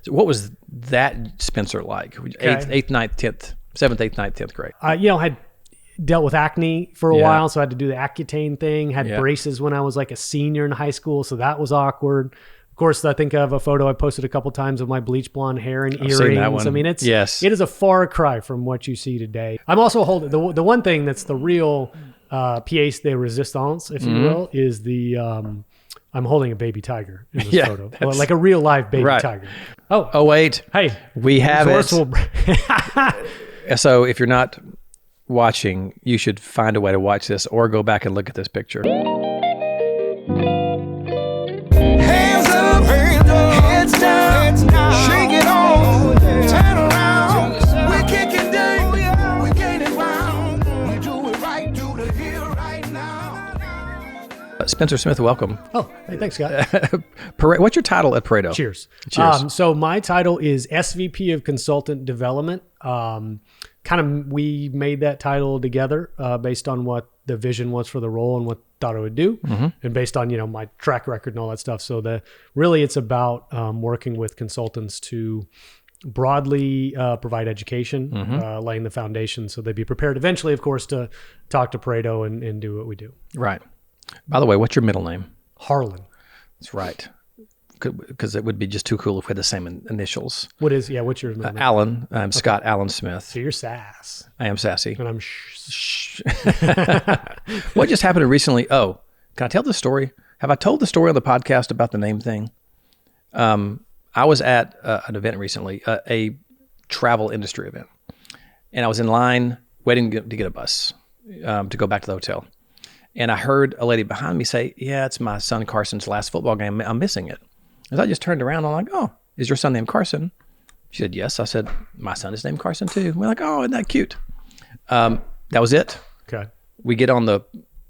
So what was that Spencer like? 8th, 9th, 10th, 7th, 8th, 9th, 10th grade. Had dealt with acne for a while, so I had to do the Accutane thing. Had braces when I was like a senior in high school, so that was awkward. Of course, I think I have a photo I posted a couple times of my bleach blonde hair and earrings. Seen that one. I mean, it is a far cry from what you see today. I'm also holding the one thing that's the real pièce de résistance, if you will, is the I'm holding a baby tiger in this photo, like a real live baby tiger. Oh wait, hey, we have it. So if you're not watching, you should find a way to watch this or go back and look at this picture. Hands up, heads down, shake it on, turn around. We're kicking down, we're gaining ground. We do it right, do the here right now. Spencer Smith, welcome. Oh, hey, thanks, Scott. What's your title at Pareto? Cheers. Cheers. So my title is SVP of Consultant Development. We made that title together based on what the vision was for the role and what thought it would do, and based on my track record and all that stuff. So it's about working with consultants to broadly provide education, laying the foundation so they'd be prepared eventually, of course, to talk to Pareto and do what we do. Right. By the way, what's your middle name? Harlan. That's right. Because it would be just too cool if we had the same initials. What's your middle name? Alan. I'm Scott Allen Smith. So you're Sass. I am sassy. And I'm What just happened recently? Oh, can I tell the story? Have I told the story on the podcast about the name thing? I was at an event recently, a travel industry event, and I was in line waiting to get a bus to go back to the hotel. And I heard a lady behind me say, "Yeah, it's my son Carson's last football game. I'm missing it." As I just turned around, I'm like, "Oh, is your son named Carson?" She said, "Yes." I said, "My son is named Carson too." We're like, "Oh, isn't that cute?" That was it. Okay. We get on the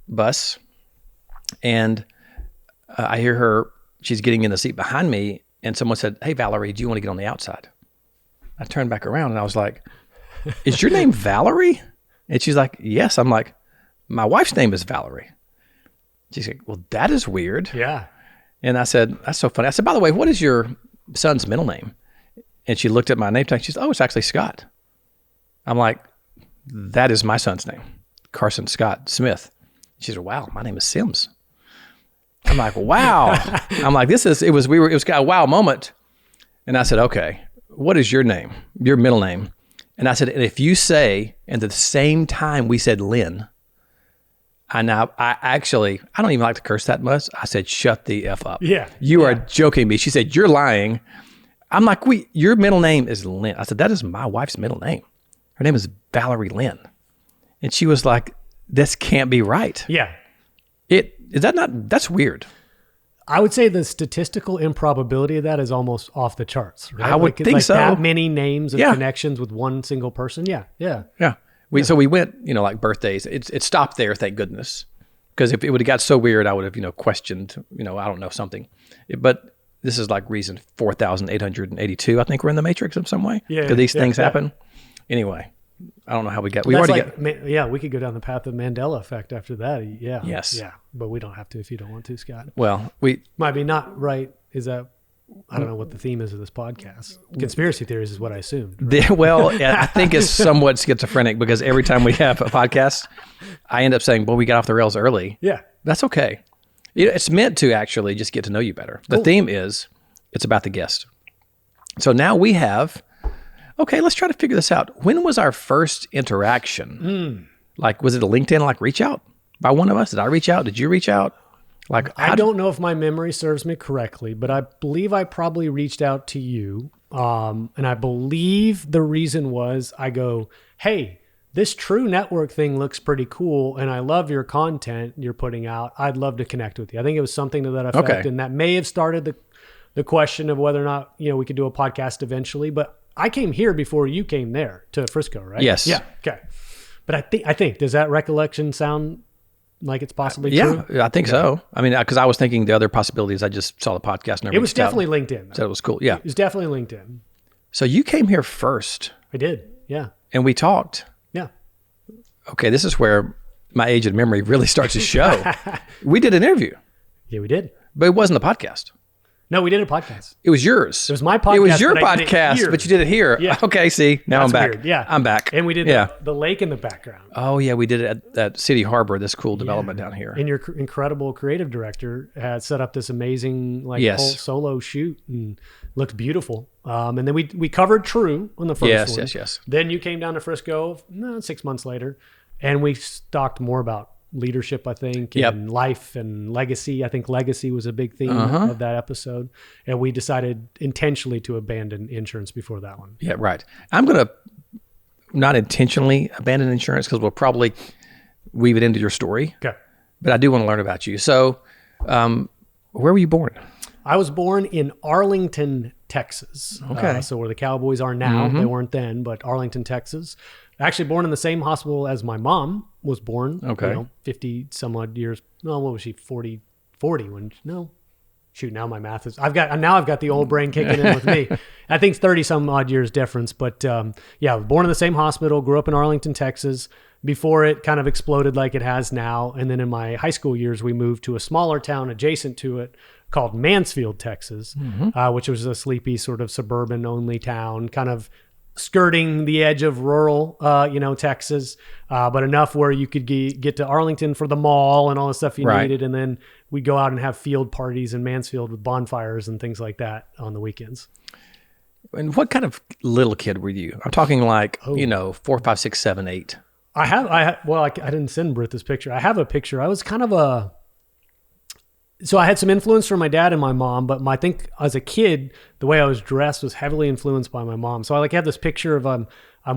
bus, and I hear her. She's getting in the seat behind me, and someone said, "Hey, Valerie, do you want to get on the outside?" I turned back around, and I was like, "Is your name Valerie?" And she's like, "Yes." I'm like, "My wife's name is Valerie." She's like, "Well, that is weird." Yeah. And I said, "That's so funny." I said, "By the way, what is your son's middle name?" And she looked at my name tag. She said, "Oh, it's actually Scott." I'm like, "That is my son's name, Carson Scott Smith." She said, "Wow, my name is Sims." I'm like, "Wow." I'm like, it was kind of a wow moment. And I said, "Okay, what is your name, your middle name?" And I said, "And if you say, and at the same time we said Lynn," I don't even like to curse that much. I said, "Shut the F up." Yeah. You are joking me. She said, "You're lying." I'm like, your middle name is Lynn. I said, "That is my wife's middle name. Her name is Valerie Lynn." And she was like, "This can't be right." Yeah. That's weird. I would say the statistical improbability of that is almost off the charts. Right? I would think so. That many names of connections with one single person. Yeah. Yeah. Yeah. So we went, like birthdays. It stopped there, thank goodness. Because if it would have got so weird, I would have, questioned, I don't know, something. But this is like reason 4,882. I think we're in the matrix in some way. Yeah. Because these things happen. Anyway, I don't know how we got. We could go down the path of Mandela effect after that. Yeah. Yes. Yeah. But we don't have to if you don't want to, Scott. Well, might be not right. Is that? I don't know what the theme is of this podcast. Conspiracy theories is what I assumed. Right? I think it's somewhat schizophrenic because every time we have a podcast, I end up saying, "Well, we got off the rails early." Yeah. That's okay. It's meant to actually just get to know you better. The theme is, it's about the guest. So now we have, okay, let's try to figure this out. When was our first interaction? Like, was it a LinkedIn, reach out by one of us? Did I reach out? Did you reach out? I don't know if my memory serves me correctly, but I believe I probably reached out to you. And I believe the reason was I go, "Hey, this True Network thing looks pretty cool. And I love your content you're putting out. I'd love to connect with you." I think it was something to that effect. Okay. And that may have started the question of whether or not, we could do a podcast eventually, but I came here before you came there to Frisco, right? Yes. Yeah. Okay. But I think, does that recollection sound like it's possibly true? Yeah, I think so. I mean, because I was thinking the other possibilities. I just saw the podcast and I it was reached out. definitely LinkedIn. Said it was cool. Yeah. It was definitely LinkedIn. So you came here first. I did. Yeah. And we talked. Yeah. Okay, this is where my age and memory really starts to show. We did an interview. Yeah, we did. But it wasn't a podcast. No, we did a podcast. It was yours. It was my podcast. It was your but I did it podcast, here. but you did it here. Yeah. Okay, see, now That's I'm back. weird. Yeah. I'm back. And we did the lake in the background. Oh, yeah, we did it at City Harbor, this cool development down here. And your incredible creative director had set up this amazing Yes. whole solo shoot and looked beautiful. And then we covered True on the first one. Yes. Then you came down to Frisco 6 months later, and we talked more about leadership, I think, and life and legacy. I think legacy was a big theme of that episode. And we decided intentionally to abandon insurance before that one. Yeah, right. I'm going to not intentionally abandon insurance because we'll probably weave it into your story. Okay. But I do want to learn about you. So where were you born? I was born in Arlington, Texas. Okay. So where the Cowboys are now. They weren't then, but Arlington, Texas. Actually born in the same hospital as my mom was born. Okay. 50 some odd years. No, what was she? 40 when, no. Shoot, now my math is, I've got the old brain kicking in with me. I think 30 some odd years difference. But born in the same hospital, grew up in Arlington, Texas, before it kind of exploded like it has now. And then in my high school years, we moved to a smaller town adjacent to it called Mansfield, Texas, which was a sleepy sort of suburban only town, kind of skirting the edge of rural, Texas, but enough where you could get to Arlington for the mall and all the stuff you needed. And then we'd go out and have field parties in Mansfield with bonfires and things like that on the weekends. And what kind of little kid were you? I'm talking like, 4, 5, 6, 7, 8. I didn't send Britt this picture. I have a picture. I was kind of so I had some influence from my dad and my mom, but I think as a kid, the way I was dressed was heavily influenced by my mom. So I have this picture of I'm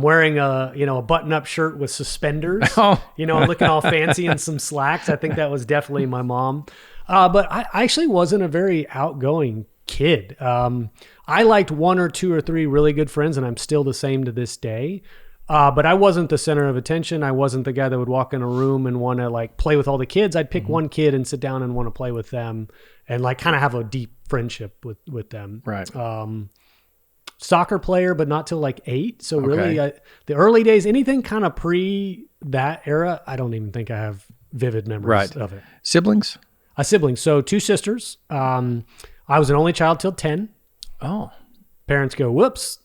wearing a button-up shirt with suspenders, looking all fancy and some slacks. I think that was definitely my mom. But I actually wasn't a very outgoing kid. I liked 1 or 2 or 3 really good friends, and I'm still the same to this day. But I wasn't the center of attention. I wasn't the guy that would walk in a room and want to play with all the kids. I'd pick one kid and sit down and want to play with them and kind of have a deep friendship with them. Right. Soccer player, but not till 8. So really the early days, anything kind of pre that era, I don't even think I have vivid memories of it. Siblings? Siblings. So 2 sisters. I was an only child till 10. Oh. Parents go, whoops,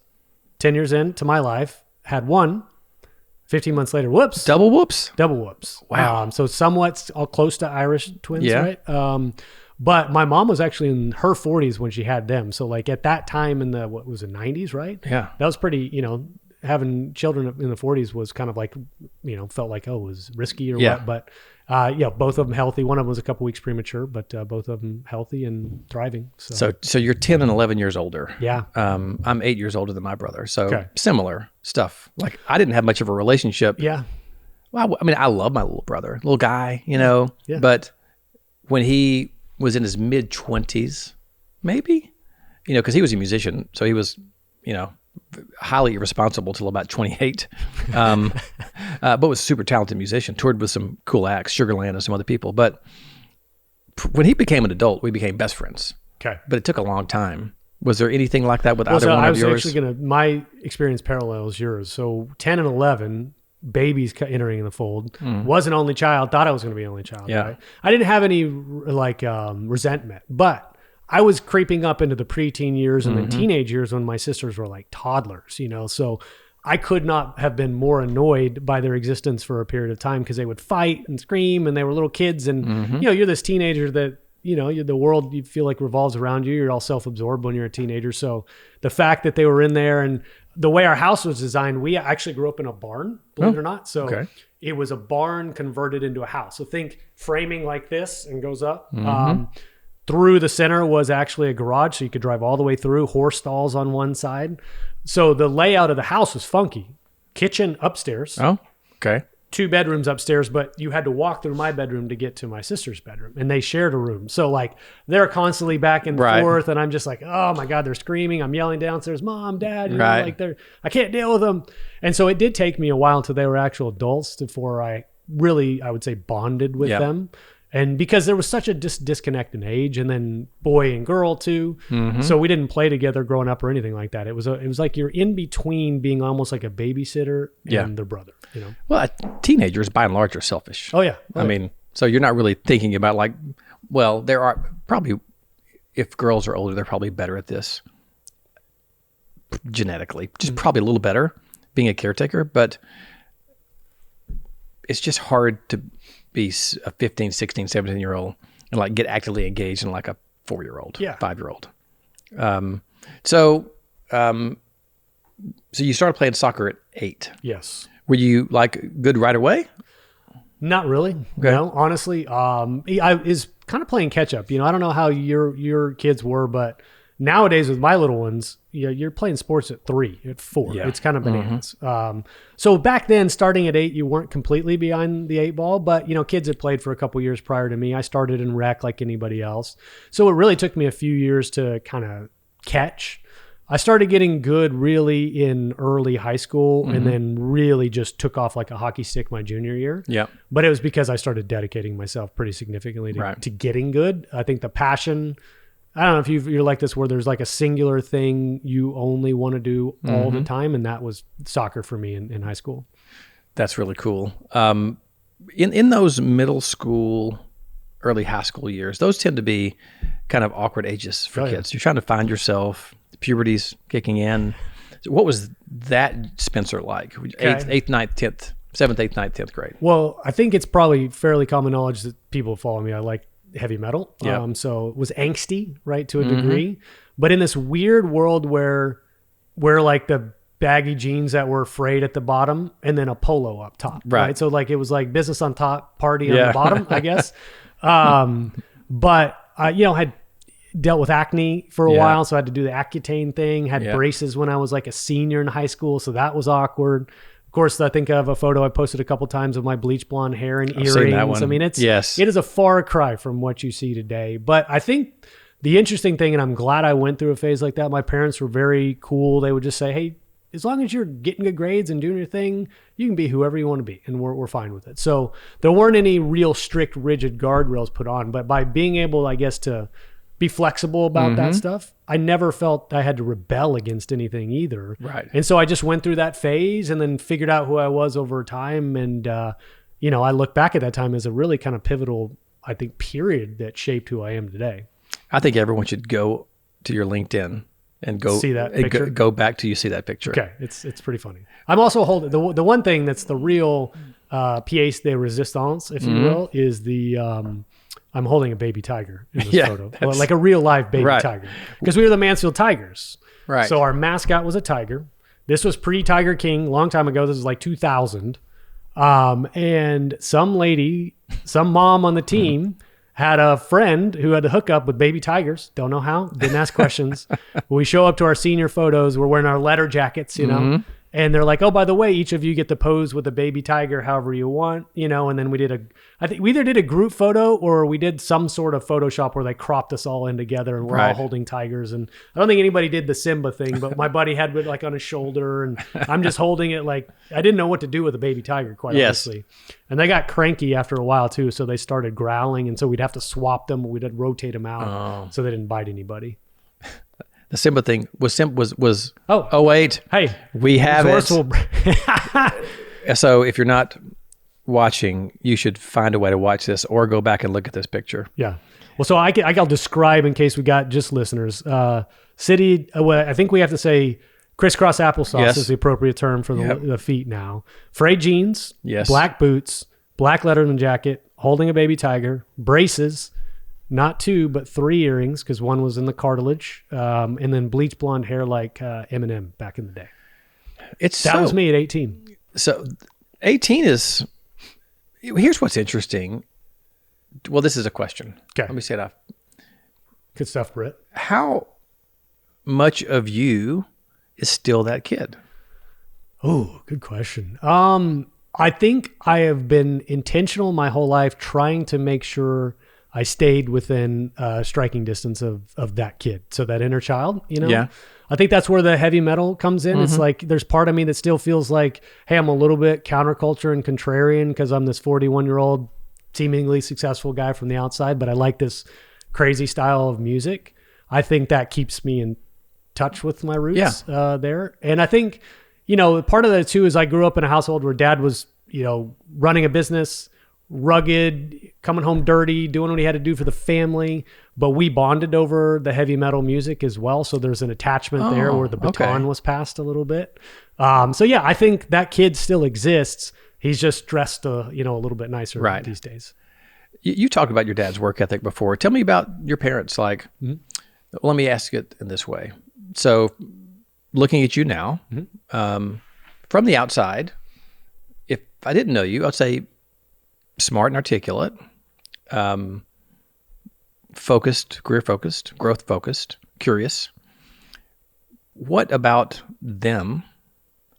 10 years into my life. Had 1, 15 months later, whoops. Double whoops? Double whoops. Wow. So somewhat all close to Irish twins, Yeah. right? But my mom was actually in her 40s when she had them. So at that time in the, 90s, right? Yeah. That was pretty, having children in the 40s was kind of felt like, it was risky or what. But both of them healthy. One of them was a couple weeks premature, but both of them healthy and thriving. So you're 10 and 11 years older. Yeah. I'm 8 years older than my brother. So similar stuff. I didn't have much of a relationship. Yeah. Well, I love my little brother, little guy, Yeah. But when he was in his mid 20s, maybe, because he was a musician. So he was, highly irresponsible till about 28, but was a super talented musician, toured with some cool acts, Sugarland and some other people. But when he became an adult, we became best friends. Okay. But it took a long time. Was there anything like that with either one of yours? My experience parallels yours. So 10 and 11, babies entering the fold, was an only child, thought I was going to be an only child. Yeah. Right? I didn't have any resentment, but I was creeping up into the preteen years and then teenage years when my sisters were toddlers, so I could not have been more annoyed by their existence for a period of time because they would fight and scream and they were little kids. And, you're this teenager that, the world you feel like revolves around you. You're all self-absorbed when you're a teenager. So the fact that they were in there and the way our house was designed, we actually grew up in a barn, believe it or not. So it was a barn converted into a house. So think framing like this and goes up. Through the center was actually a garage, so you could drive all the way through, horse stalls on one side. So the layout of the house was funky. Kitchen upstairs. Oh, okay. 2 bedrooms upstairs, but you had to walk through my bedroom to get to my sister's bedroom, and they shared a room. So they're constantly back and forth, and I'm just oh my God, they're screaming. I'm yelling downstairs, Mom, Dad, I can't deal with them. And so it did take me a while until they were actual adults before I would say bonded with them. And because there was such a disconnect in age, and then boy and girl too, so we didn't play together growing up or anything like that. It was like you're in between being almost like a babysitter and their brother. Well, teenagers by and large are selfish. Oh yeah. I mean, so you're not really thinking about there are probably if girls are older, they're probably better at this genetically, just probably a little better being a caretaker, but it's just hard to be a 15, 16, 17-year-old and like get actively engaged in like a 4-year-old, 5-year-old. So you started playing soccer at 8. Yes. Were you like good right away? Not really. Okay. No, honestly, I is kind of playing catch up. You know, I don't know how your kids were, but nowadays with my little ones, you're playing sports at 3, at 4. Yeah. It's kind of bananas. So back then, starting at 8, you weren't completely behind the 8 ball, but kids had played for a couple years prior to me. I started in rec like anybody else. So it really took me a few years to kind of catch. I started getting good really in early high school and then really just took off like a hockey stick my junior year. Yeah. But it was because I started dedicating myself pretty significantly to getting good. I think the passion, I don't know if you're like this where there's like a singular thing you only want to do all the time. And that was soccer for me in high school. That's really cool. In those middle school, early high school years, those tend to be kind of awkward ages for kids. You're trying to find yourself. Puberty's kicking in. So what was that, Spencer, like? 8th, 9th, 10th, 7th, 8th, 9th, 10th grade? Well, I think it's probably fairly common knowledge that people follow me. I like heavy metal. Yeah. So it was angsty, right, to a degree. But in this weird world where like the baggy jeans that were frayed at the bottom and then a polo up top. Right. So like it was like business on top, party on the bottom, I guess. But I, had dealt with acne for a while, so I had to do the Accutane thing. Had braces when I was like a senior in high school, so that was awkward. Of course, I think I have a photo I posted a couple times of my bleach blonde hair and earrings. Seen that one. I mean, it is a far cry from what you see today. But I think the interesting thing, and I'm glad I went through a phase like that. My parents were very cool. They would just say, "Hey, as long as you're getting good grades and doing your thing, you can be whoever you want to be, and we're fine with it." So there weren't any real strict, rigid guardrails put on, but by being able, I guess, to be flexible about that stuff, I never felt I had to rebel against anything either. Right. And so I just went through that phase and then figured out who I was over time. And, I look back at that time as a really kind of pivotal, I think, period that shaped who I am today. I think everyone should go to your LinkedIn and go see that picture. Go back till you see that picture. Okay. It's pretty funny. I'm also holding the one thing that's the real pièce de résistance, if you will, is the, I'm holding a baby tiger in this photo, like a real live baby tiger, because we were the Mansfield Tigers. Right. So our mascot was a tiger. This was pre-Tiger King, long time ago. This was like 2000. And some lady, some mom on the team had a friend who had to hook up with baby tigers. Don't know how, didn't ask questions. We show up to our senior photos. We're wearing our letter jackets, and they're like, "Oh, by the way, each of you get to pose with a baby tiger however you want," and then I think we either did a group photo or we did some sort of Photoshop where they cropped us all in together and we're all holding tigers. And I don't think anybody did the Simba thing, but my buddy had it like on his shoulder and I'm just holding it like, I didn't know what to do with a baby tiger, quite honestly. And they got cranky after a while too. So they started growling. And so we'd have to swap them. We'd rotate them out so they didn't bite anybody. The Simba thing was 08. Hey, we have it. So if you're not watching, you should find a way to watch this or go back and look at this picture. Yeah. Well, so I'll describe in case we got just listeners. City, I think we have to say crisscross applesauce is the appropriate term for the feet now. Frayed jeans, black boots, black Letterman jacket, holding a baby tiger, braces, not 2, but 3 earrings because one was in the cartilage, and then bleach blonde hair like Eminem back in the day. That was me at 18. So 18 is... Here's what's interesting. Well, this is a question. Okay. Let me say it off. Good stuff, Britt. How much of you is still that kid? Oh, good question. I think I have been intentional my whole life trying to make sure I stayed within striking distance of that kid. So that inner child, Yeah. I think that's where the heavy metal comes in. It's like there's part of me that still feels like, hey, I'm a little bit counterculture and contrarian because I'm this 41-year-old seemingly successful guy from the outside, but I like this crazy style of music. I think that keeps me in touch with my roots there. And I think, part of that too is I grew up in a household where dad was, running a business, rugged, coming home dirty, doing what he had to do for the family. But we bonded over the heavy metal music as well. So there's an attachment there where the baton was passed a little bit. So yeah, I think that kid still exists. He's just dressed, a little bit nicer these days. You talked about your dad's work ethic before. Tell me about your parents. Like, let me ask it in this way. So looking at you now, from the outside, if I didn't know you, I'd say smart and articulate, focused, career focused, growth focused, curious. What about them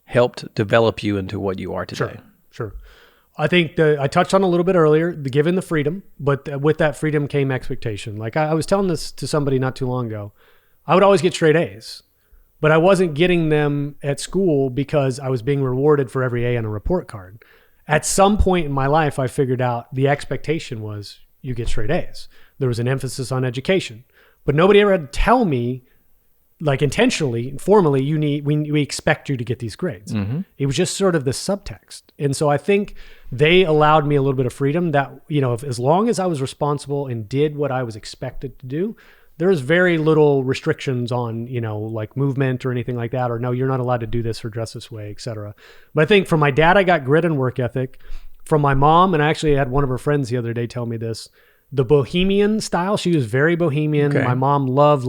helped develop you into what you are today? Sure. I think I touched on a little bit earlier, given the freedom, but with that freedom came expectation. Like I was telling this to somebody not too long ago, I would always get straight A's, but I wasn't getting them at school because I was being rewarded for every A on a report card. At some point in my life, I figured out the expectation was you get straight A's. There was an emphasis on education, but nobody ever had to tell me, like intentionally, formally, we expect you to get these grades. It was just sort of the subtext. And so I think they allowed me a little bit of freedom that, as long as I was responsible and did what I was expected to do, there was very little restrictions on, like movement or anything like that, or no, you're not allowed to do this or dress this way, et cetera. But I think from my dad, I got grit and work ethic. From my mom, and I actually had one of her friends the other day tell me this, the bohemian style. She was very bohemian. My mom loved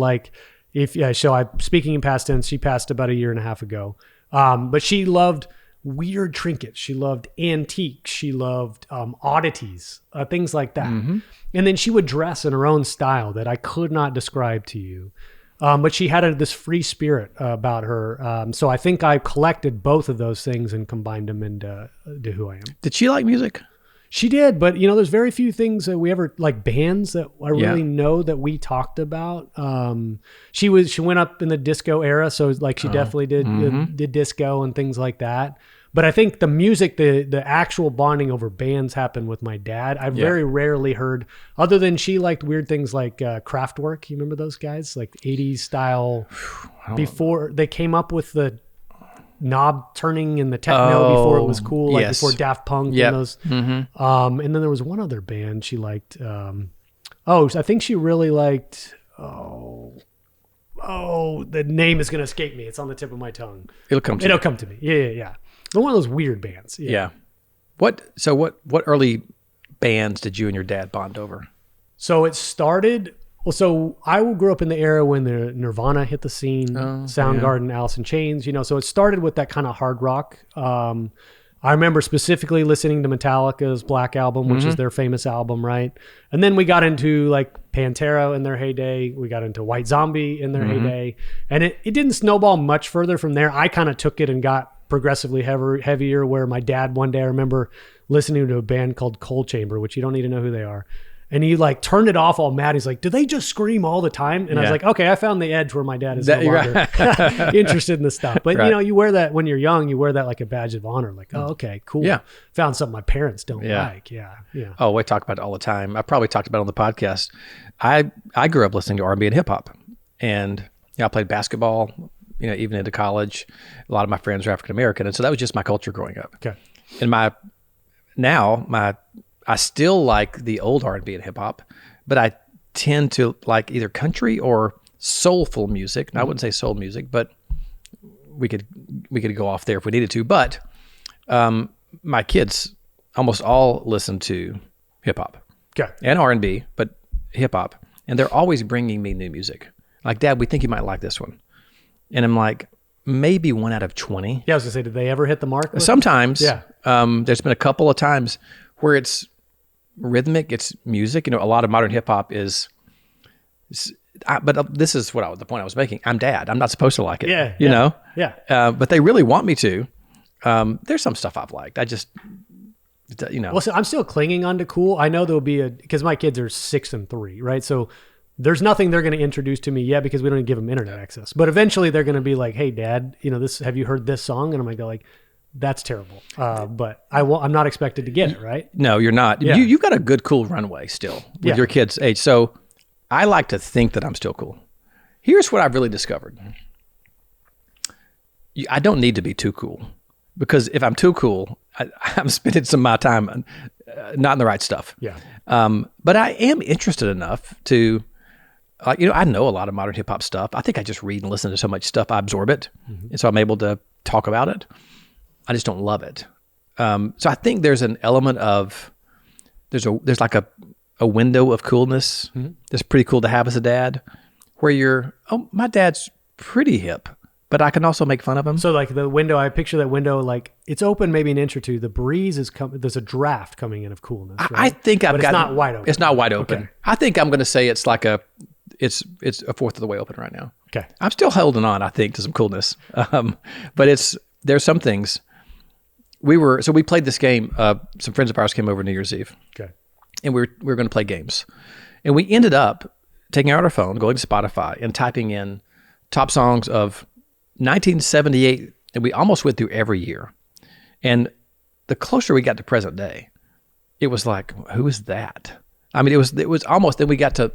so I'm speaking in past tense, she passed about 1.5 years ago. But she loved weird trinkets. She loved antiques. She loved oddities, things like that. And then she would dress in her own style that I could not describe to you. But she had this free spirit about her. So I think I collected both of those things and combined them into who I am. Did she like music? She did, but there's very few things that we ever like bands that I really know that we talked about. She went up in the disco era, so like she definitely did disco and things like that. But I think the music, the actual bonding over bands happened with my dad. I very rarely heard, other than she liked weird things like Kraftwerk. You remember those guys, like 80s style? Before they came up with the knob turning and the techno before it was cool, like before Daft Punk and those. And then there was one other band she liked. I think she really liked. The name is going to escape me. It's on the tip of my tongue. It'll come to me. Yeah. One of those weird bands. Yeah. What early bands did you and your dad bond over? So it started. Well, so I grew up in the era when the Nirvana hit the scene, Soundgarden, Alice in Chains, so it started with that kind of hard rock. I remember specifically listening to Metallica's Black Album, which is their famous album, right? And then we got into like Pantera in their heyday. We got into White Zombie in their heyday. And it didn't snowball much further from there. I kind of took it and got progressively heavier, where my dad one day, I remember listening to a band called Cold Chamber, which you don't need to know who they are. And he like turned it off all mad. He's like, do they just scream all the time? And I was like, okay, I found the edge where my dad is no longer interested in this stuff. But you wear that when you're young, you wear that like a badge of honor. Like, oh, okay, cool. Yeah. Found something my parents don't like. Yeah. Oh, we talk about it all the time. I probably talked about it on the podcast. I grew up listening to R&B and hip hop, and I played basketball, even into college. A lot of my friends are African-American. And so that was just my culture growing up. Okay. And I still like the old R&B and hip hop, but I tend to like either country or soulful music. Now, I wouldn't say soul music, but we could go off there if we needed to. But my kids almost all listen to hip hop, and R&B, but hip hop, and they're always bringing me new music. Like, Dad, we think you might like this one, and I'm like, maybe 1 out of 20. Yeah, I was gonna say, did they ever hit the mark? Sometimes, there's been a couple of times where it's rhythmic, it's music. A lot of modern hip hop is, but this is the point I was making. I'm Dad. I'm not supposed to like it. Yeah. But they really want me to. There's some stuff I've liked. I just, Well, so I'm still clinging on to cool. I know there'll be because my kids are 6 and 3, right? So there's nothing they're going to introduce to me yet because we don't give them internet access. But eventually they're going to be like, hey, Dad, this. Have you heard this song? And I'm going to go like, that's terrible. But I'm not expected to get it, right? No, you're not. Yeah. You've got a good, cool runway still with your kids' age. So I like to think that I'm still cool. Here's what I've really discovered. I don't need to be too cool, because if I'm too cool, I'm spending some of my time not in the right stuff. Yeah. But I am interested enough to, I know a lot of modern hip hop stuff. I think I just read and listen to so much stuff, I absorb it. And so I'm able to talk about it. I just don't love it. So I think there's an element of, there's like a window of coolness that's pretty cool to have as a dad, where my dad's pretty hip, but I can also make fun of him. So like the window, I picture that window like it's open maybe an inch or two. The breeze is coming. There's a draft coming in of coolness. Right? I think but it's not wide open. It's not wide open. Okay. I think I'm going to say it's like it's a fourth of the way open right now. Okay. I'm still holding on, I think, to some coolness. But there's some things. We played this game. Some friends of ours came over New Year's Eve. Okay. And we were going to play games. And we ended up taking out our phone, going to Spotify, and typing in top songs of 1978, and we almost went through every year. And the closer we got to present day, it was like, who is that? I mean, it was almost, then we got to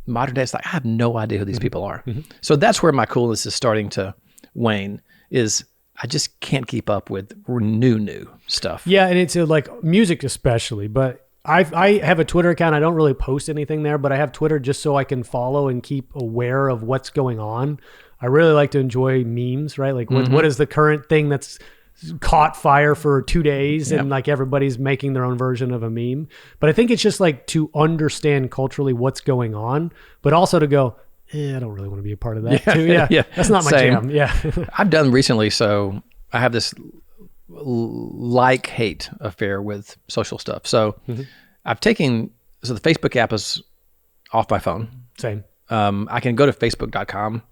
modern day. It's like, I have no idea who these people are. So that's where my coolness is starting to wane, is I just can't keep up with new stuff. Yeah, and it's like music especially, but I have a Twitter account. I don't really post anything there, but I have Twitter just so I can follow and keep aware of what's going on. I really like to enjoy memes, right? Like what is the current thing that's caught fire for 2 days and like everybody's making their own version of a meme. But I think it's just like to understand culturally what's going on, but also to go, I don't really want to be a part of that too. Yeah. That's not my jam. Yeah. I've done recently. So I have this like-hate affair with social stuff. So I've taken, the Facebook app is off my phone. Same. I can go to facebook.com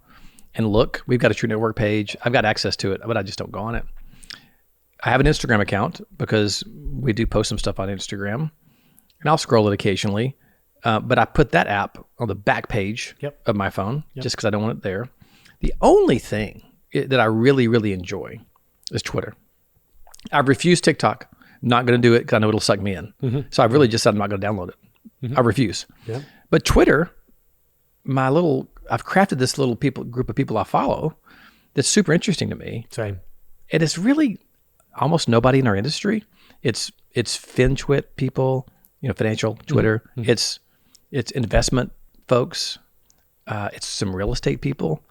and look. We've got a True Network page. I've got access to it, but I just don't go on it. I have an Instagram account because we do post some stuff on Instagram, and I'll scroll it occasionally. But I put that app on the back page of my phone just because I don't want it there. The only thing that I really, really enjoy is Twitter. I've refused TikTok. I'm not going to do it because I know it'll suck me in. So I've really just said I'm not going to download it. I refuse. But Twitter, I've crafted this little group of people I follow that's super interesting to me. Same. And it's really almost nobody in our industry. It's FinTwit people, financial Twitter. It's investment folks. It's some real estate people.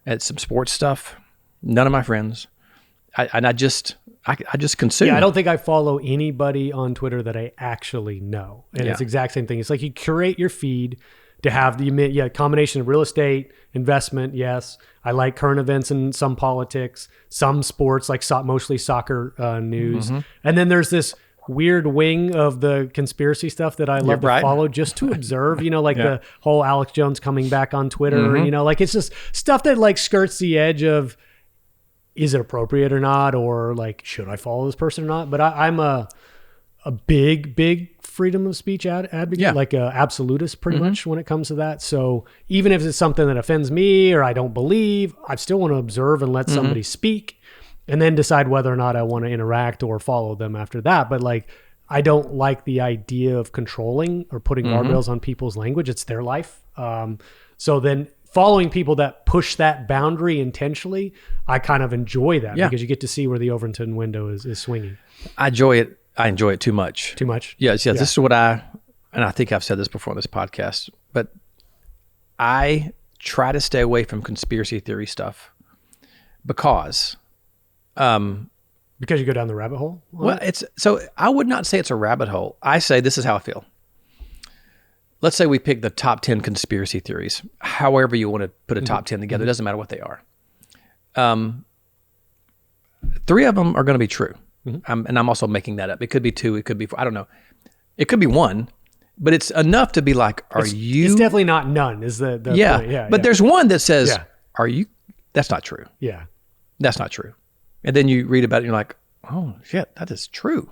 It's some sports stuff. None of my friends. I just consume. Yeah, I don't think I follow anybody on Twitter that I actually know. And it's the exact same thing. It's like you curate your feed to have the combination of real estate, investment, yes. I like current events and some politics, some sports, like mostly soccer news. And then there's this weird wing of the conspiracy stuff that I love to follow just to observe, the whole Alex Jones coming back on Twitter, like it's just stuff that like skirts the edge of, is it appropriate or not? Or like, should I follow this person or not? But I'm a big freedom of speech advocate, like a absolutist pretty much when it comes to that. So even if it's something that offends me or I don't believe, I still want to observe and let somebody speak and then decide whether or not I want to interact or follow them after that. But like, I don't like the idea of controlling or putting guardrails on people's language. It's their life. So then following people that push that boundary intentionally, I kind of enjoy that because you get to see where the Overton window is swinging. I enjoy it too much. Too much? Yes. This is what and I think I've said this before on this podcast, but I try to stay away from conspiracy theory stuff because you go down the rabbit hole? Well, I would not say it's a rabbit hole. I say this is how I feel. Let's say we pick the top 10 conspiracy theories, however you want to put a top 10 together. It doesn't matter what they are. 3 of them are going to be true. And I'm also making that up. It could be 2. It could be 4. I don't know. It could be 1, but it's enough to be like, It's definitely not none is the point. Yeah. But there's one that says, that's not true. Yeah. That's not true. And then you read about it and you're like, oh shit, that is true.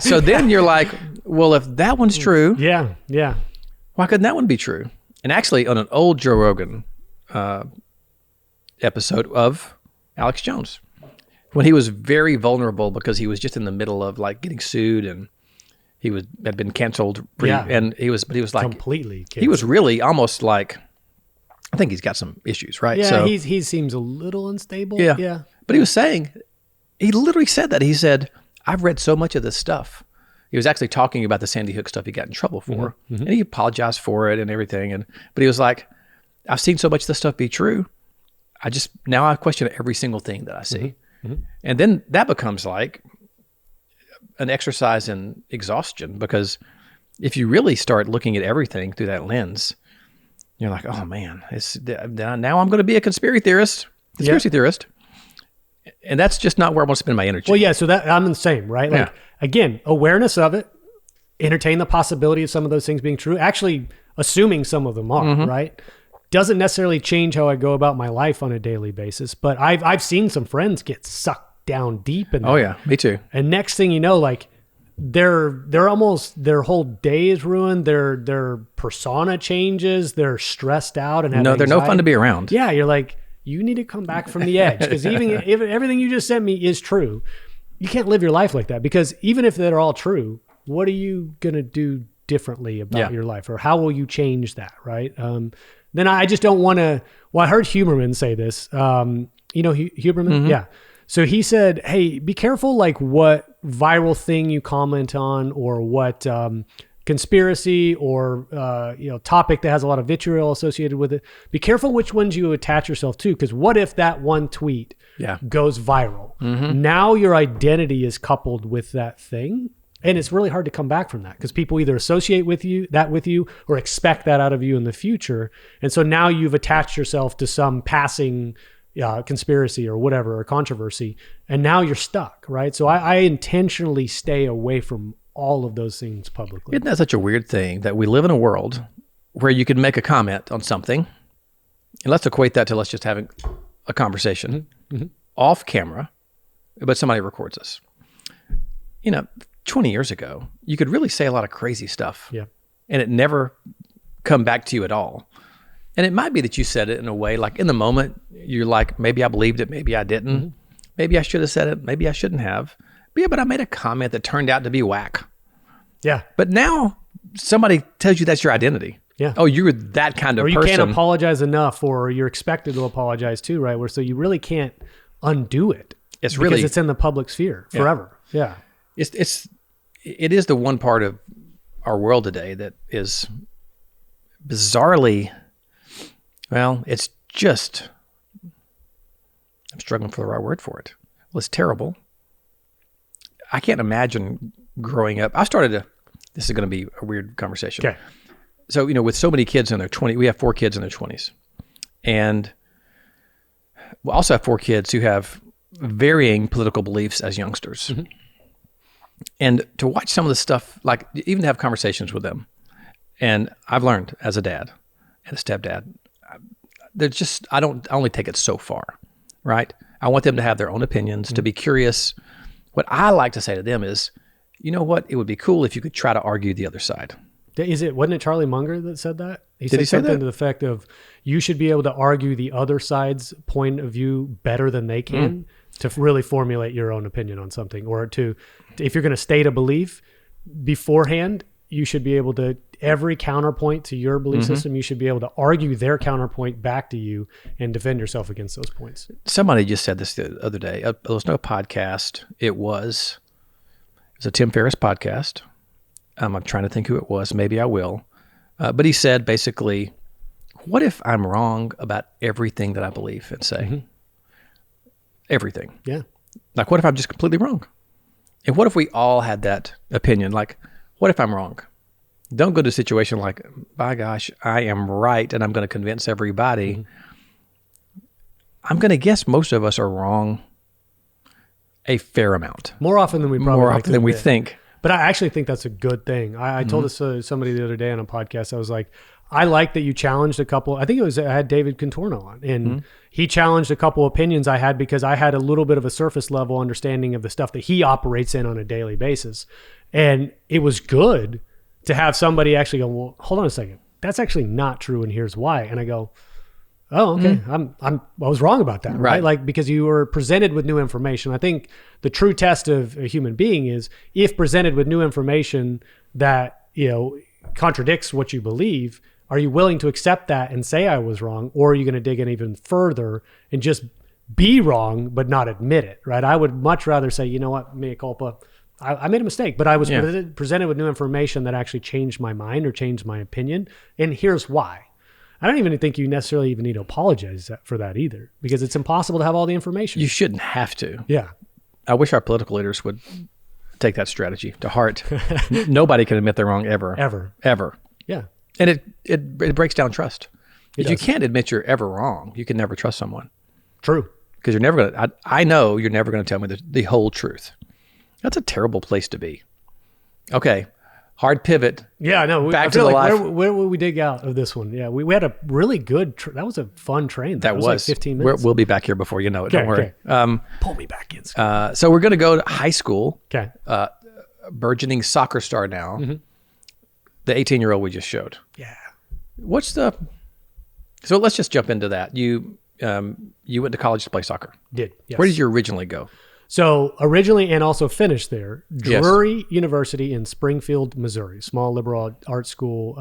So then you're like, well, if that one's true, why couldn't that one be true? And actually on an old Joe Rogan episode of Alex Jones, when he was very vulnerable because he was just in the middle of like getting sued and had been canceled. And he was like completely canceled. He was really almost like, I think he's got some issues, right? Yeah, so, he seems a little unstable. Yeah. But he was saying, he literally said that. He said, I've read so much of this stuff. he was actually talking about the Sandy Hook stuff he got in trouble for. And he apologized for it and everything. But he was like, I've seen so much of this stuff be true. Now I question every single thing that I see. And then that becomes like an exercise in exhaustion, because if you really start looking at everything through that lens, you're like, oh man, now I'm going to be a conspiracy theorist. And that's just not where I want to spend my energy. Well, yeah. So that I'm the same, right? Like, again, awareness of it, entertain the possibility of some of those things being true, actually assuming some of them are, right? Doesn't necessarily change how I go about my life on a daily basis. But I've seen some friends get sucked down deep in that. Oh yeah, me too. And next thing you know, like they're almost, their whole day is ruined. Their persona changes. They're stressed out and have they're no anxiety. fun to be around. Yeah, you're like, you need to come back from the edge, because even if everything you just sent me is true, you can't live your life like that, because even if they're all true, what are you going to do differently about your life, or how will you change that? Right. Then I just don't want to, well, I heard Huberman say this, Huberman. Yeah. So he said, hey, be careful, like what viral thing you comment on, or what, conspiracy or topic that has a lot of vitriol associated with it. Be careful which ones you attach yourself to, because what if that one tweet goes viral? Now your identity is coupled with that thing, and it's really hard to come back from that, because people either associate with you or expect that out of you in the future. And so now you've attached yourself to some passing conspiracy or whatever, or controversy, and now you're stuck, right? So I intentionally stay away from all of those things publicly. Isn't that such a weird thing, that we live in a world where you can make a comment on something, and let's equate that to let's just having a conversation off camera, but somebody records us. 20 years ago, you could really say a lot of crazy stuff, and it never come back to you at all. And it might be that you said it in a way, like in the moment, you're like, maybe I believed it, maybe I didn't. Maybe I should have said it, maybe I shouldn't have. But I made a comment that turned out to be whack. Yeah. But now somebody tells you that's your identity. Yeah. Oh, you're that kind of person. Or you can't apologize enough, or you're expected to apologize too, right? So you really can't undo it. Because it's in the public sphere forever. Yeah. It is the one part of our world today that is bizarrely, well, it's just, I'm struggling for the right word for it. Well, it's terrible. I can't imagine growing up. This is going to be a weird conversation. Okay. So, with so many kids in their 20s, we have 4 kids in their 20s. And we also have 4 kids who have varying political beliefs as youngsters. And to watch some of the stuff, like even to have conversations with them. And I've learned as a dad and a stepdad, I only take it so far, right? I want them to have their own opinions, to be curious. What I like to say to them is, you know what? It would be cool if you could try to argue the other side. Wasn't it Charlie Munger that said that? Did he say something that? to the effect of, you should be able to argue the other side's point of view better than they can to really formulate your own opinion on something, or if you're going to state a belief beforehand, you should be able to, every counterpoint to your belief system, you should be able to argue their counterpoint back to you and defend yourself against those points. Somebody just said this the other day. It was no podcast. It was a Tim Ferriss podcast. I'm trying to think who it was. Maybe I will. But he said basically, what if I'm wrong about everything that I believe and say? Everything. Yeah. Like, what if I'm just completely wrong? And what if we all had that opinion? Like, what if I'm wrong? Don't go to a situation like, by gosh, I am right and I'm going to convince everybody. I'm going to guess most of us are wrong a fair amount. More often than we probably More often than we think. But I actually think that's a good thing. I told this to somebody the other day on a podcast. I was like, I like that you challenged a couple. I think I had David Contorno on, and he challenged a couple opinions I had, because I had a little bit of a surface level understanding of the stuff that he operates in on a daily basis. And it was good to have somebody actually go, well, hold on a second. That's actually not true, and here's why. And I go, oh, okay. I was wrong about that, right? Like, because you were presented with new information. I think the true test of a human being is, if presented with new information that, contradicts what you believe, are you willing to accept that and say I was wrong? Or are you going to dig in even further and just be wrong, but not admit it, right? I would much rather say, you know what, mea culpa, I made a mistake, but I was presented with new information that actually changed my mind or changed my opinion. And here's why. I don't even think you necessarily even need to apologize for that either, because it's impossible to have all the information. You shouldn't have to. Yeah. I wish our political leaders would take that strategy to heart. Nobody can admit they're wrong ever. Yeah. And it breaks down trust. If you does. can't admit you're ever wrong, you can never trust someone. True. Because you're never going to, I know you're never going to tell me the whole truth. That's a terrible place to be. Okay. Hard pivot. Yeah, no. Back I to feel the like life. where would we dig out of this one? Yeah, we had a really good, that was a fun train. That was like 15 minutes. We'll be back here before you know it. Don't worry. Pull me back in. So we're going to go to high school. Okay. Burgeoning soccer star now. The 18-year-old we just showed. Yeah. So let's just jump into that. You went to college to play soccer. Did. Yes. Where did you originally go? So originally and also finished there, Yes. Drury University in Springfield, Missouri, small liberal arts school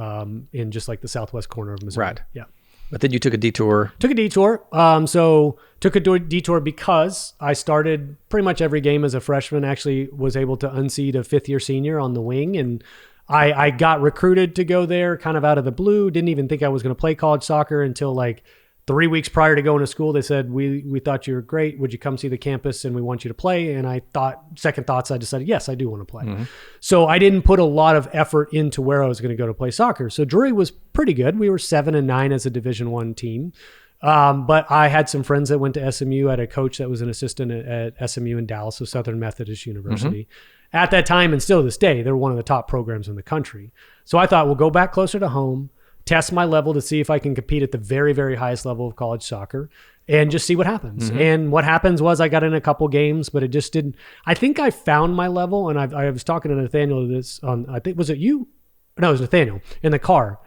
in just like the southwest corner of Missouri. Right. Yeah. But then you took a detour. Took a detour. So took a detour because I started pretty much every game as a freshman. Actually was able to unseat a fifth-year senior on the wing. And I got recruited to go there kind of out of the blue. Didn't even think I was going to play college soccer until like 3 weeks prior to going to school. They said, we thought you were great. Would you come see the campus and we want you to play? And I thought, second thoughts, I decided, yes, I do want to play. So I didn't put a lot of effort into where I was going to go to play soccer. So Drury was pretty good. We were 7-9 as a Division I team. But I had some friends that went to SMU. I had a coach that was an assistant at SMU in Dallas, so Southern Methodist University. At that time, and still to this day, they're one of the top programs in the country. So I thought, we'll go back closer to home, test my level to see if I can compete at the very, very highest level of college soccer and just see what happens. And what happens was I got in a couple games, but it just didn't. I think I found my level, and I was talking to Nathaniel this on, I think, was it you? No, it was Nathaniel in the car.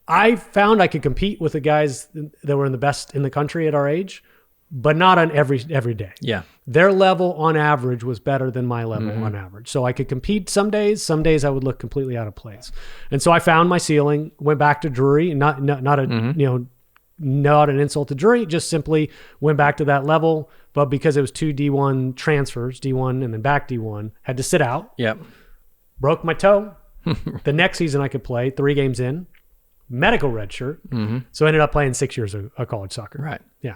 I found I could compete with the guys that were in the best in the country at our age, but not on every day. Yeah. Their level on average was better than my level on average. So I could compete some days I would look completely out of place. And so I found my ceiling, went back to Drury, not an insult to Drury, just simply went back to that level. But because it was 2 D1 transfers, D1 and then back D1, had to sit out. Yep. Broke my toe. The next season I could play, 3 games in, medical redshirt. So I ended up playing 6 years of college soccer. Right. Yeah.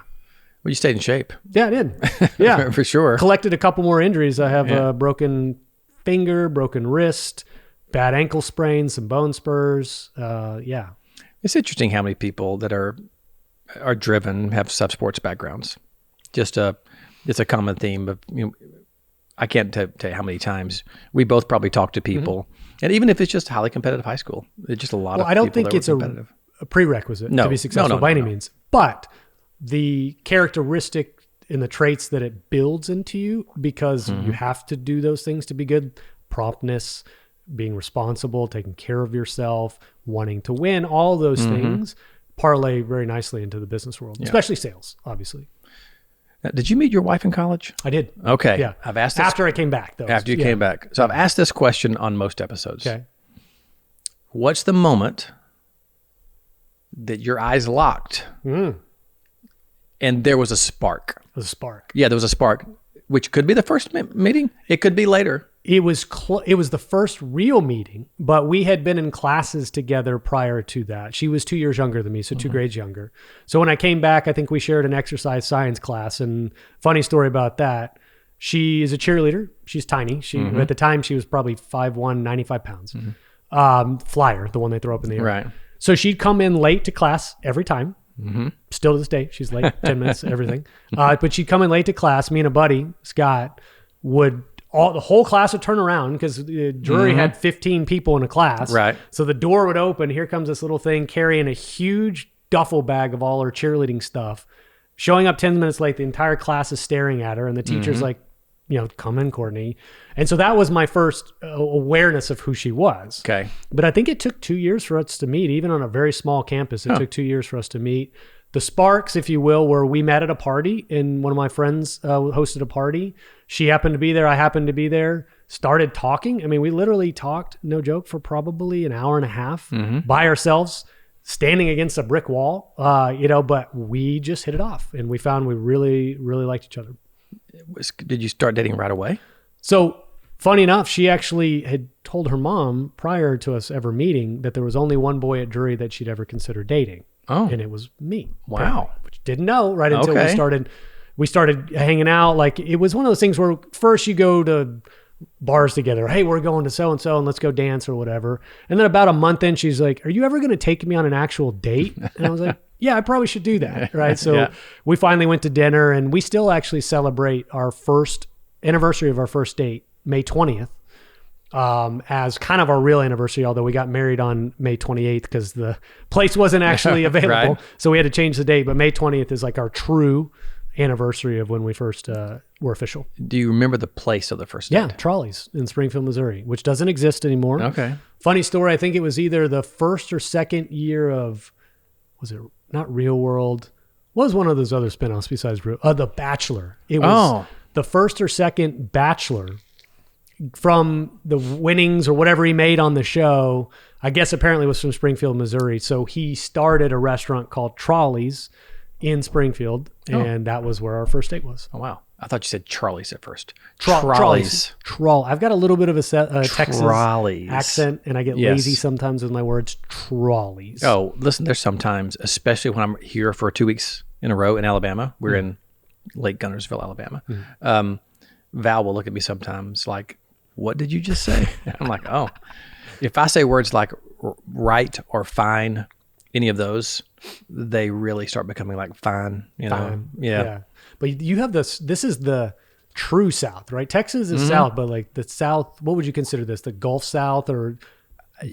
Well, you stayed in shape. Yeah, I did. Yeah. For sure. Collected a couple more injuries. I have a broken finger, broken wrist, bad ankle sprain, some bone spurs. Yeah. It's interesting how many people that are driven have sports backgrounds. It's a common theme of, I can't tell you how many times we both probably talk to people, and even if it's just highly competitive high school, it's just a lot of people. I don't think it's a prerequisite to be successful by any means, but the characteristic and the traits that it builds into you, because you have to do those things to be good: promptness, being responsible, taking care of yourself, wanting to win, all those things parlay very nicely into the business world, especially sales, obviously. Now, did you meet your wife in college? I did. Okay. Yeah. I've asked this after I came back, though. after you came back. So I've asked this question on most episodes. Okay. What's the moment that your eyes locked and there was a spark? A spark. Yeah, there was a spark, which could be the first meeting. It could be later. It was the first real meeting, but we had been in classes together prior to that. She was 2 years younger than me, so 2 grades younger. So when I came back, I think we shared an exercise science class. And funny story about that, she is a cheerleader. She's tiny. At the time, she was probably 5'1", 95 pounds. Flyer, the one they throw up in the air. Right. So she'd come in late to class every time. Still to this day, she's late, 10 minutes, everything. But she'd come in late to class. Me and a buddy, Scott, the whole class would turn around because Drury had 15 people in a class. Right. So the door would open. Here comes this little thing carrying a huge duffel bag of all her cheerleading stuff. Showing up 10 minutes late, the entire class is staring at her, and the teacher's like, come in, Courtney. And so that was my first awareness of who she was. Okay. But I think it took 2 years for us to meet, even on a very small campus. It took 2 years for us to meet. The sparks, if you will, were we met at a party, and one of my friends hosted a party. She happened to be there. I happened to be there. Started talking. I mean, we literally talked, no joke, for probably an hour and a half by ourselves, standing against a brick wall, but we just hit it off, and we found we really, really liked each other. Did you start dating right away? So Funny enough, she actually had told her mom prior to us ever meeting that there was only one boy at Drury that she'd ever consider dating. Oh. And it was me. Wow. Apparently, which didn't know right until Okay. we started hanging out. Like, it was one of those things where first you go to bars together. Hey, we're going to so-and-so and let's go dance or whatever. And then about a month in, she's like, are you ever going to take me on an actual date? And I was like, yeah, I probably should do that. Right. So Yeah. we finally went to dinner, and we still actually celebrate our first anniversary of our first date, May 20th, as kind of our real anniversary, although we got married on May 28th because the place wasn't actually available. Right. So we had to change the date. But May 20th is like our true anniversary of when we first were official. Do you remember the place of the first date? Yeah, Trolley's in Springfield, Missouri, which doesn't exist anymore. Okay. Funny story, I think it was either the first or second year of, was it not Real World? What was one of those other spinoffs besides The Bachelor? It was the first or second Bachelor from the winnings or whatever he made on the show. I guess apparently was from Springfield, Missouri. So he started a restaurant called Trolley's in Springfield, and that was where our first date was. Oh, wow. I thought you said Charlie's at first. Trolley's. I've got a little bit of a Texas Trolley's. accent, and I get Yes. lazy sometimes with my words. Trolley's. Oh, listen, there's sometimes, especially when I'm here for 2 weeks in a row in Alabama. We're in Lake Gunnersville, Alabama. Val will look at me sometimes like, what did you just say? I'm like, oh. If I say words like right or fine, any of those, they really start becoming like fine. You know? Fine. Yeah. But you have this is the true South, right? Texas is South, but like the South, what would you consider this? The Gulf South or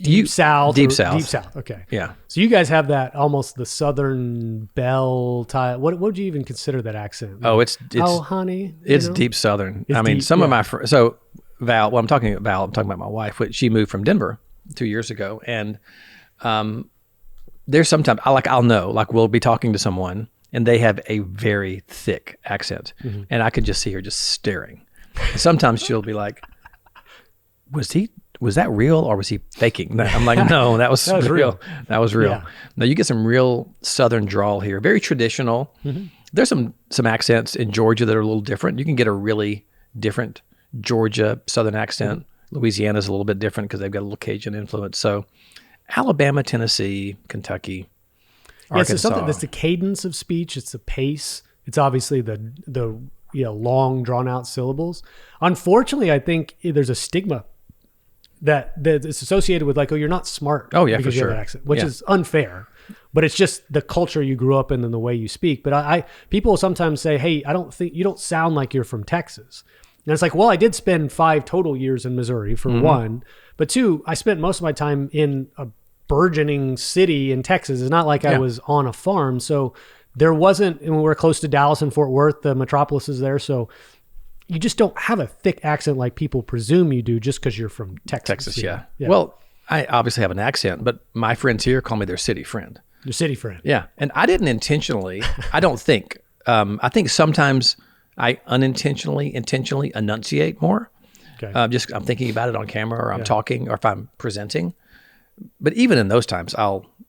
Deep South? Deep or South. Deep South, okay. Yeah. So you guys have that almost the Southern belle type. What would you even consider that accent? Oh, it's oh, honey. It's you know? deep Southern. It's I mean, deep, some of yeah. my friends, so Val, well, I'm talking about my wife. She moved from Denver 2 years ago. And there's sometimes I'll know, like we'll be talking to someone and they have a very thick accent. And I could just see her just staring. Sometimes she'll be like, was that real or was he faking? I'm like, no, that was real. That was real. Yeah. No, you get some real Southern drawl here. Very traditional. There's some accents in Georgia that are a little different. You can get a really different Georgia Southern accent. Louisiana's a little bit different because they've got a little Cajun influence. So Alabama, Tennessee, Kentucky, Arkansas. So something that's the cadence of speech. It's the pace. It's obviously the long drawn out syllables. Unfortunately, I think there's a stigma that is associated with like, oh, you're not smart. Oh, yeah, because for you have sure. an accent, which is unfair. But it's just the culture you grew up in and the way you speak. But people sometimes say, hey, I don't think you don't sound like you're from Texas. And it's like, well, I did spend 5 total years in Missouri for one, but 2, I spent most of my time in a burgeoning city in Texas. It's not like I was on a farm. So there wasn't, and we're close to Dallas and Fort Worth, the metropolis is there. So you just don't have a thick accent like people presume you do just because you're from Texas. Texas, yeah. Well, I obviously have an accent, but my friends here call me their city friend. Your city friend. Yeah. And I didn't intentionally, I don't think. I think sometimes I intentionally enunciate more. Okay. Just I'm thinking about it on camera or I'm talking or if I'm presenting. But even in those times,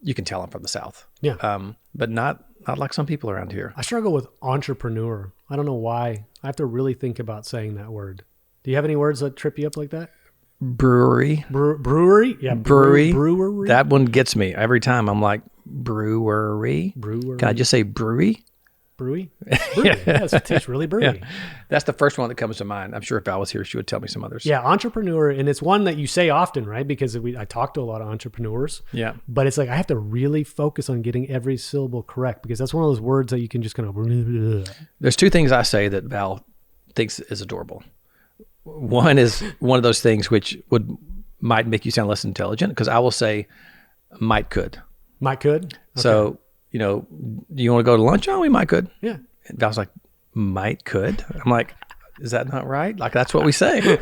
you can tell I'm from the South. Yeah. But not like some people around here. I struggle with entrepreneur. I don't know why. I have to really think about saying that word. Do you have any words that trip you up like that? Brewery. Brewery? Yeah. Brewery. Brewery. That one gets me every time. I'm like, brewery. Can I just say brewery? Brewery? Yeah, it tastes really brewery. Yeah. That's the first one that comes to mind. I'm sure if Val was here, she would tell me some others. Yeah, entrepreneur, and it's one that you say often, right? Because I talk to a lot of entrepreneurs. Yeah. But it's like I have to really focus on getting every syllable correct because that's one of those words that you can just kind of. There's 2 things I say that Val thinks is adorable. One is one of those things which might make you sound less intelligent because I will say might could. Might could. Okay. So, do you want to go to lunch? Oh, we might could. Yeah. And Val's like, might could. I'm like, is that not right? Like, that's what we say.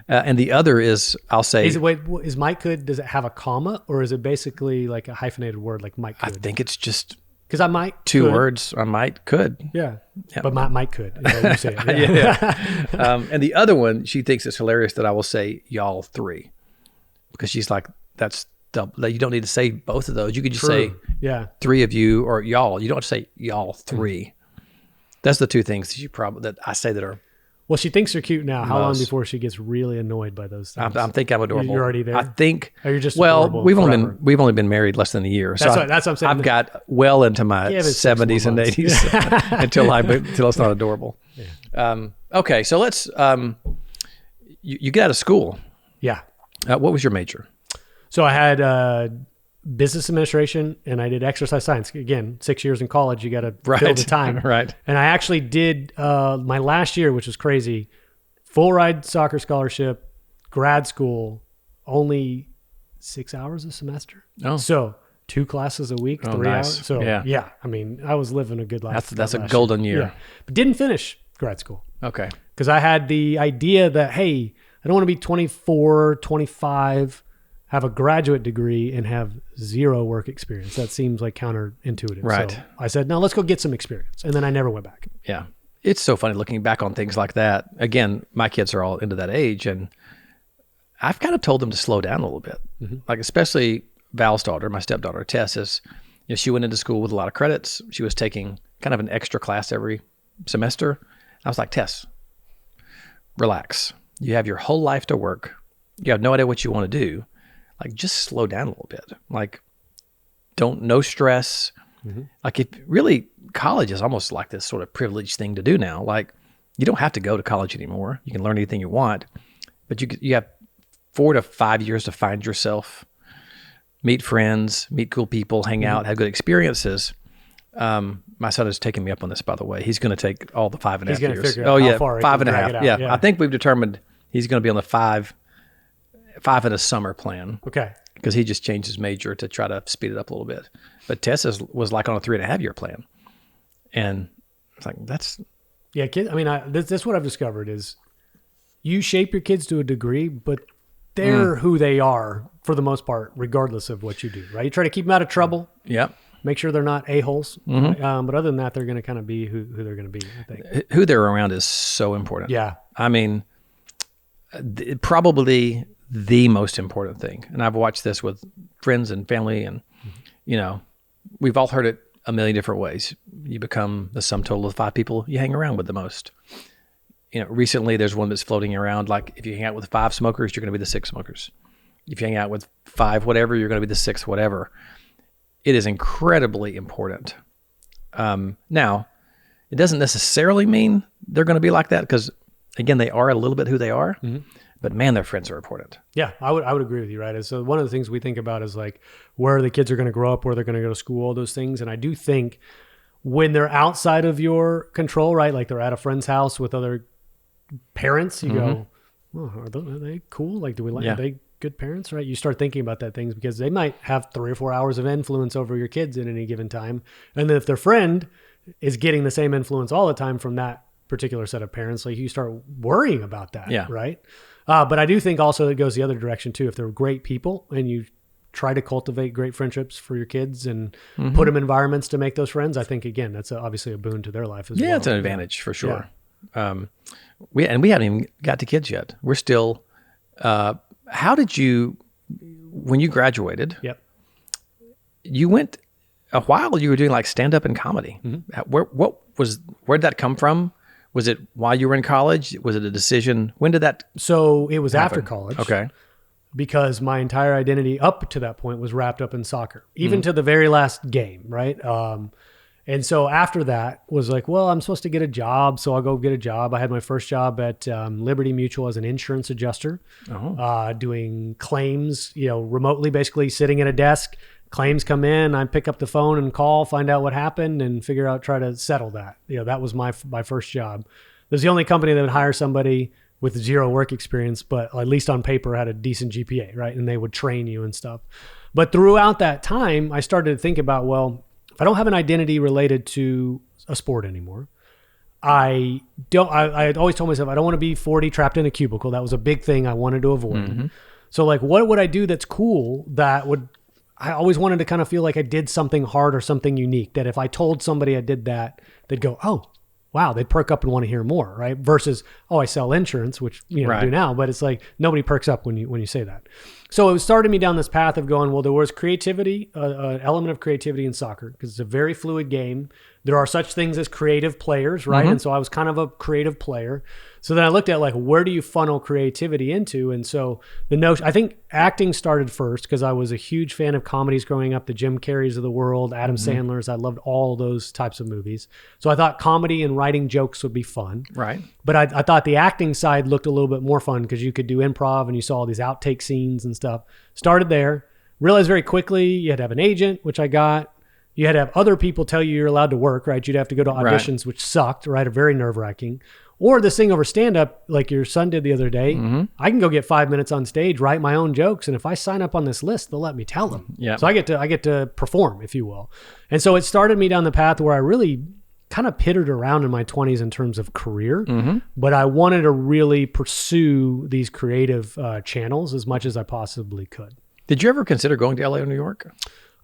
And the other is, I'll say. Is might could, does it have a comma or is it basically like a hyphenated word like might I could? think it's just Because I might. 2 could. words. I might could. Yeah. Yeah. But might could. Is how you say it. Yeah. And the other one, she thinks it's hilarious that I will say y'all 3 because she's like, that's double. You don't need to say both of those. You could just say yeah. 3 of you or y'all. You don't have to say y'all 3. That's the 2 things that I say that are Well, she thinks they're cute now. How long Most. before she gets really annoyed by those things? I'm thinking I'm adorable. You're already there? I think. Or you're just well. adorable We've only been married less than a year. So That's what I'm saying. I've got well into my Give it 6 70s and more months. 80s until it's not adorable. Yeah. Okay, so let's. You get out of school. Yeah. What was your major? So I had business administration and I did exercise science. Again, 6 years in college, you got to fill the time. Right. And I actually did my last year, which was crazy, full ride soccer scholarship, grad school, only 6 hours a semester. Oh. So 2 classes a week, 3 nice. hours. So yeah, I mean, I was living a good life. That's a last golden year. Yeah. But didn't finish grad school Okay. because I had the idea that, hey, I don't want to be 24, 25, have a graduate degree and have 0 work experience. That seems like counterintuitive. Right. So I said, no, let's go get some experience. And then I never went back. Yeah. It's so funny looking back on things like that. Again, my kids are all into that age, and I've kind of told them to slow down a little bit. Mm-hmm. Like especially Val's daughter, my stepdaughter, Tess, she went into school with a lot of credits. She was taking kind of an extra class every semester. I was like, Tess, relax. You have your whole life to work. You have no idea what you want to do. Like, just slow down a little bit. Like, no stress. Mm-hmm. Like, if really, college is almost like this sort of privileged thing to do now. Like, you don't have to go to college anymore. You can learn anything you want, but you have 4 to 5 years to find yourself, meet friends, meet cool people, hang out, have good experiences. My son is taking me up on this, by the way. He's going to take all the 5.5 years. He's going to figure out how far 5.5. Yeah. Yeah. I think we've determined he's going to be on the 5 in a summer plan. Okay. Because he just changed his major to try to speed it up a little bit. But Tess was like on a 3.5 year plan. And it's like, that's... Yeah, kid. I mean, that's what I've discovered is you shape your kids to a degree, but they're who they are for the most part, regardless of what you do, right? You try to keep them out of trouble. Yep. Make sure they're not a-holes. Mm-hmm. But other than that, they're going to kind of be who they're going to be, I think. Who they're around is so important. Yeah. I mean, probably the most important thing. And I've watched this with friends and family, and, we've all heard it a million different ways. You become the sum total of 5 people you hang around with the most. Recently there's one that's floating around, like if you hang out with 5 smokers, you're going to be the 6 smokers. If you hang out with 5 whatever, you're going to be the 6 whatever. It is incredibly important. Now, it doesn't necessarily mean they're going to be like that, because again, they are a little bit who they are, but man, their friends are important. Yeah, I would agree with you, right? So one of the things we think about is like where the kids are going to grow up, where they're going to go to school, all those things. And I do think when they're outside of your control, right? Like they're at a friend's house with other parents, you go, oh, are they cool? Like, are they good parents, right? You start thinking about that things because they might have 3 or 4 hours of influence over your kids at any given time. And then if their friend is getting the same influence all the time from that particular set of parents, like you start worrying about that, right? But I do think also it goes the other direction too. If they're great people and you try to cultivate great friendships for your kids and put them in environments to make those friends, I think, again, that's obviously a boon to their life as well. Yeah, it's an advantage for sure. Yeah. We haven't even got to kids yet. We're still, how did you, when you graduated, you went a while, you were doing like stand-up and comedy. Where'd that come from? Was it while you were in college? Was it a decision? When did that So it was happen? After college. Okay. Because my entire identity up to that point was wrapped up in soccer, even to the very last game, right? And so after that was like, well, I'm supposed to get a job, so I'll go get a job. I had my first job at Liberty Mutual as an insurance adjuster, doing claims, remotely, basically sitting at a desk. Claims come in, I pick up the phone and call, find out what happened, and try to settle that. That was my first job. It was the only company that would hire somebody with 0 work experience, but at least on paper had a decent GPA, right? And they would train you and stuff. But throughout that time, I started to think about, well, if I don't have an identity related to a sport anymore, I had always told myself I don't want to be 40 trapped in a cubicle. That was a big thing I wanted to avoid. So like, what would I do that's cool I always wanted to kind of feel like I did something hard or something unique, that if I told somebody I did that, they'd go, oh, wow, they'd perk up and want to hear more, right? Versus, oh, I sell insurance, which do now, but it's like nobody perks up when you say that. So it started me down this path of going, well, there was creativity, an element of creativity in soccer, because it's a very fluid game. there are such things as creative players, right? And so I was kind of a creative player. So then I looked at like, where do you funnel creativity into? And so the notion, I think acting started first because I was a huge fan of comedies growing up, the Jim Carreys of the world, Adam Sandler's. I loved all those types of movies. So I thought comedy and writing jokes would be fun. Right. But I thought the acting side looked a little bit more fun because you could do improv and you saw all these outtake scenes and stuff. Started there. Realized very quickly you had to have an agent, which I got. You had to have other people tell you you're allowed to work, right? You'd have to go to auditions, which sucked, right? Are very nerve-wracking. Or this thing over stand-up, like your son did the other day, I can go get 5 minutes on stage, write my own jokes, and if I sign up on this list, they'll let me tell them. Yeah. So I get to perform, if you will. And so it started me down the path where I really kind of pittered around in my 20s in terms of career, but I wanted to really pursue these creative channels as much as I possibly could. Did you ever consider going to LA or New York?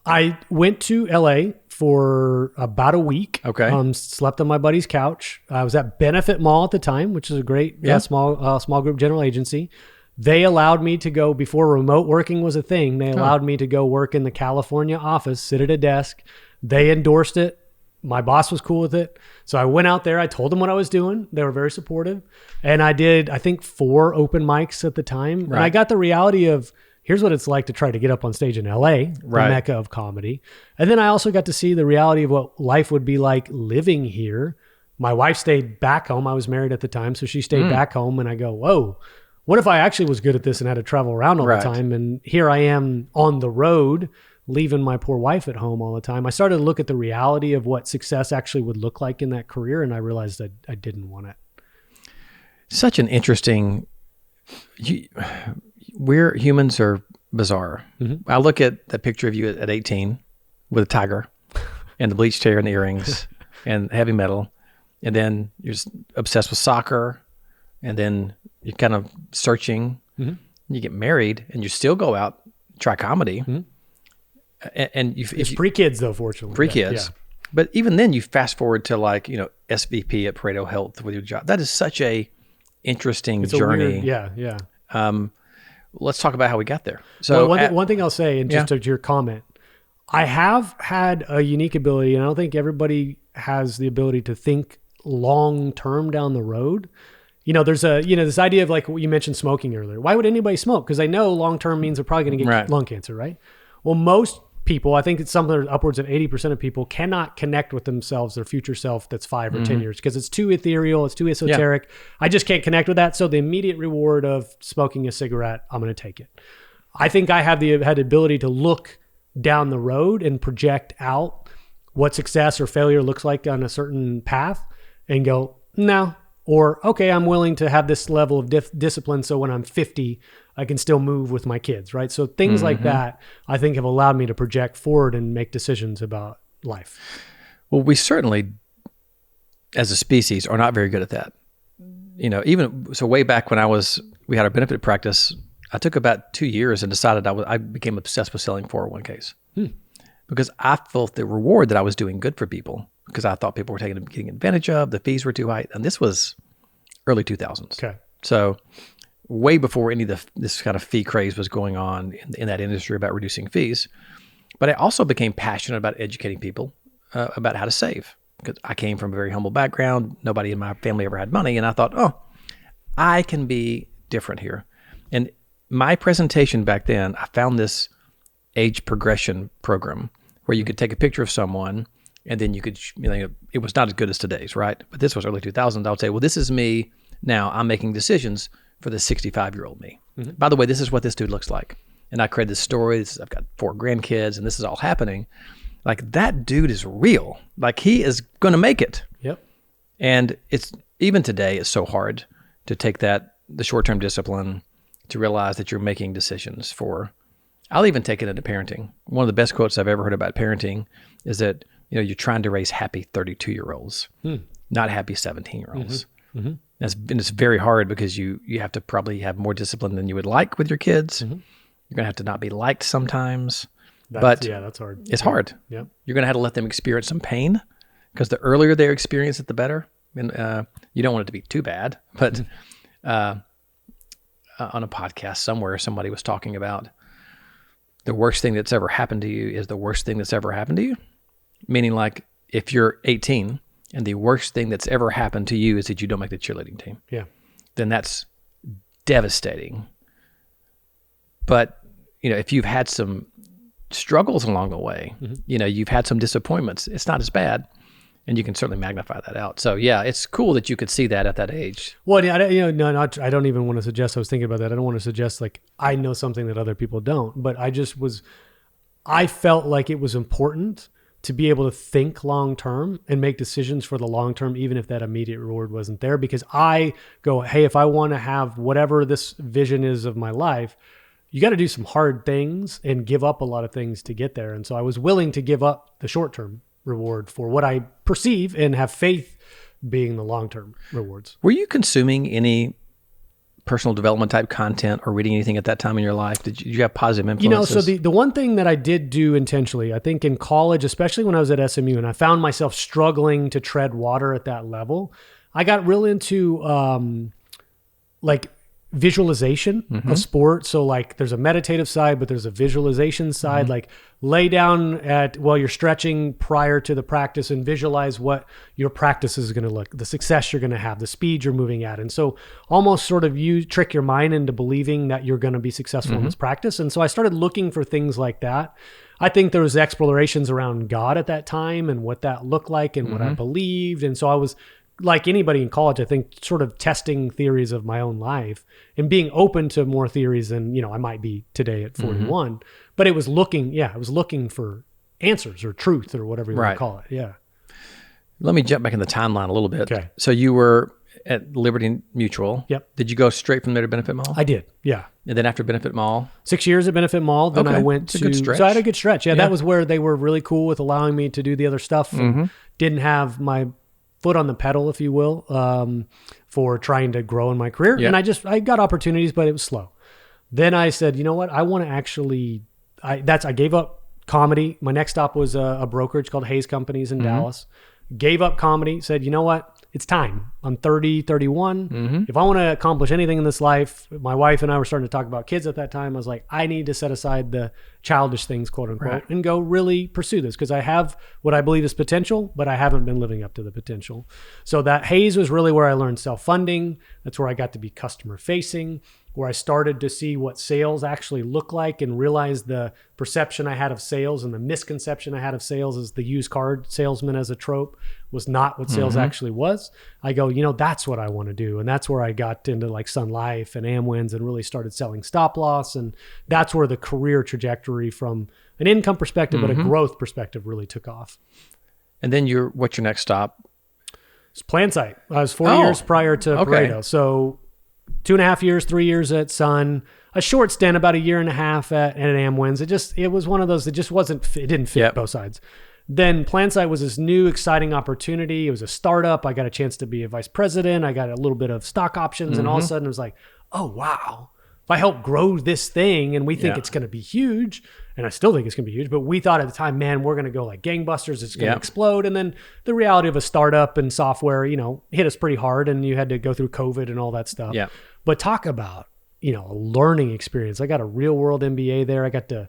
I went to LA for about a week. Okay. Slept on my buddy's couch. I was at Benefit Mall at the time, which is a great small group general agency. They allowed me to go, before remote working was a thing, they allowed me to go work in the California office, sit at a desk. They endorsed it. My boss was cool with it. So I went out there. I told them what I was doing. They were very supportive. And I did, I think, 4 open mics at the time. Right. And I got the reality of, here's what it's like to try to get up on stage in LA, the mecca of comedy. And then I also got to see the reality of what life would be like living here. My wife stayed back home. I was married at the time, so she stayed back home. And I go, whoa, what if I actually was good at this and had to travel around all the time? And here I am on the road, leaving my poor wife at home all the time. I started to look at the reality of what success actually would look like in that career, and I realized that I didn't want it. Such an interesting... humans are bizarre. I look at the picture of you at 18 with a tiger and the bleached hair and the earrings and heavy metal. And then you're just obsessed with soccer. And then you're kind of searching. You get married and you still go out, try comedy. And it's pre-kids though, fortunately. Pre-kids. Yeah. But even then you fast forward to like, SVP at Pareto Health with your job. That is such a interesting journey. Let's talk about how we got there. So one thing I'll say, and just to your comment, I have had a unique ability, and I don't think everybody has the ability to think long-term down the road. There's this idea of like what you mentioned smoking earlier. Why would anybody smoke? Because they know long-term means they're probably going to get lung cancer, right? Well, most people, I think it's something upwards of 80% of people cannot connect with themselves, their future self that's 5 or 10 years, because it's too ethereal, it's too esoteric. I just can't connect with that. So the immediate reward of smoking a cigarette, I'm going to take it. I think I had the ability to look down the road and project out what success or failure looks like on a certain path and go, no. Or, okay, I'm willing to have this level of discipline so when I'm 50, I can still move with my kids, right? So things like that, I think, have allowed me to project forward and make decisions about life. Well, we certainly, as a species, are not very good at that. Even so, way back when we had our benefit practice, I took about 2 years and decided I became obsessed with selling 401ks because I felt the reward that I was doing good for people. Because I thought people were getting advantage of, the fees were too high. And this was early 2000s. Okay. So way before any of this kind of fee craze was going on in that industry about reducing fees. But I also became passionate about educating people about how to save. Because I came from a very humble background. Nobody in my family ever had money. And I thought, I can be different here. And my presentation back then, I found this age progression program where you could take a picture of someone and then you could, it was not as good as today's, right? But this was early 2000s. I would say, well, this is me now. I'm making decisions for the 65-year-old me. By the way, this is what this dude looks like. And I created this story. I've got 4 grandkids, and this is all happening. Like, that dude is real. Like, he is going to make it. Yep. And even today, it's so hard to take the short-term discipline to realize that you're making decisions for. I'll even take it into parenting. One of the best quotes I've ever heard about parenting is that, you're trying to raise happy 32-year-olds, not happy 17-year-olds. And it's very hard because you have to probably have more discipline than you would like with your kids. You're going to have to not be liked sometimes. That's hard. It's hard. Yep. You're going to have to let them experience some pain because the earlier they experience it, the better. And you don't want it to be too bad. But on a podcast somewhere, somebody was talking about the worst thing that's ever happened to you is the worst thing that's ever happened to you. Meaning, like, if you're 18 and the worst thing that's ever happened to you is that you don't make the cheerleading team, Yeah. then that's devastating. But, if you've had some struggles along the way, you've had some disappointments, it's not as bad. And you can certainly magnify that out. So yeah, it's cool that you could see that at that age. Well, I don't even want to suggest, I was thinking about that. I don't want to suggest like I know something that other people don't, but I felt like it was important to be able to think long-term and make decisions for the long-term, even if that immediate reward wasn't there, because I go, hey, if I want to have whatever this vision is of my life, you got to do some hard things and give up a lot of things to get there. And so I was willing to give up the short-term reward for what I perceive and have faith being the long-term rewards. Were you consuming any personal development type content or reading anything at that time in your life? Did you have positive influences? So the one thing that I did do intentionally, I think in college, especially when I was at SMU and I found myself struggling to tread water at that level, I got real into visualization of sport. So like there's a meditative side, but there's a visualization side, like lay down while you're stretching prior to the practice and visualize what your practice is going to look, the success you're going to have, the speed you're moving at. And so almost sort of you trick your mind into believing that you're going to be successful in this practice. And so I started looking for things like that. I think there was explorations around God at that time and what that looked like and what I believed. And so I was, like anybody in college, I think sort of testing theories of my own life and being open to more theories than, I might be today at 41, but I was looking for answers or truth or whatever you want to call it. Yeah. Let me jump back in the timeline a little bit. Okay. So you were at Liberty Mutual. Yep. Did you go straight from there to Benefit Mall? I did. Yeah. And then after Benefit Mall? 6 years at Benefit Mall. Then I went That's a good stretch. so I had a good stretch. Yeah. That was where they were really cool with allowing me to do the other stuff. And didn't have my foot on the pedal, if you will, for trying to grow in my career. Yeah. And I got opportunities, but it was slow. Then I said, you know what? I want to actually, I gave up comedy. My next stop was a brokerage called Hayes Companies in Dallas. Gave up comedy, said, you know what? It's time. I'm 30, 31. If I want to accomplish anything in this life, my wife and I were starting to talk about kids at that time. I was like, I need to set aside the childish things, quote unquote, and go really pursue this because I have what I believe is potential, but I haven't been living up to the potential. So that Hayes was really where I learned self-funding. That's where I got to be customer facing, where I started to see what sales actually look like and realize the perception I had of sales and the misconception I had of sales as the used car salesman as a trope was not what sales actually was. I go, that's what I want to do. And that's where I got into like Sun Life and Amwins and really started selling stop loss. And that's where the career trajectory from an income perspective, but a growth perspective really took off. And then what's your next stop? It's Plansight. I was 4 years prior to Pareto. So 2.5 years, 3 years at Sun, a short stint, about 1.5 years at Amwins. It was one of those that just it didn't fit both sides. Then Plansight was this new exciting opportunity. It was a startup. I got a chance to be a vice president. I got a little bit of stock options and all of a sudden it was like, oh, wow. If I help grow this thing and we think it's going to be huge, and I still think it's going to be huge, but we thought at the time, man, we're going to go like gangbusters. It's going to explode. And then the reality of a startup and software, hit us pretty hard and you had to go through COVID and all that stuff. Yeah. But talk about, a learning experience. I got a real world MBA there. I got to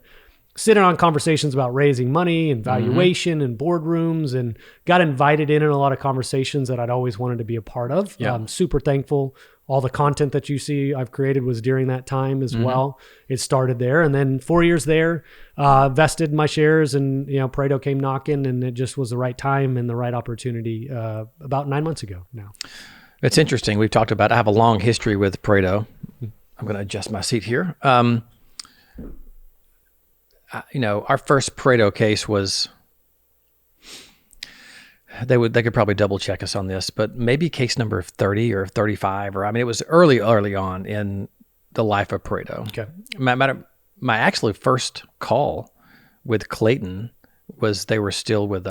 sit in on conversations about raising money and valuation and boardrooms and got invited in a lot of conversations that I'd always wanted to be a part of. Yeah. I'm super thankful. All the content that you see I've created was during that time as well. It started there. And then 4 years there, vested my shares and, Pareto came knocking and it just was the right time and the right opportunity about 9 months ago now. It's interesting. We've talked about, I have a long history with Pareto. I'm going to adjust my seat here. Our first Pareto case was, they could probably double check us on this, but maybe case number 30 or 35, it was early on in the life of Pareto. Okay. My actually first call with Clayton was he was still with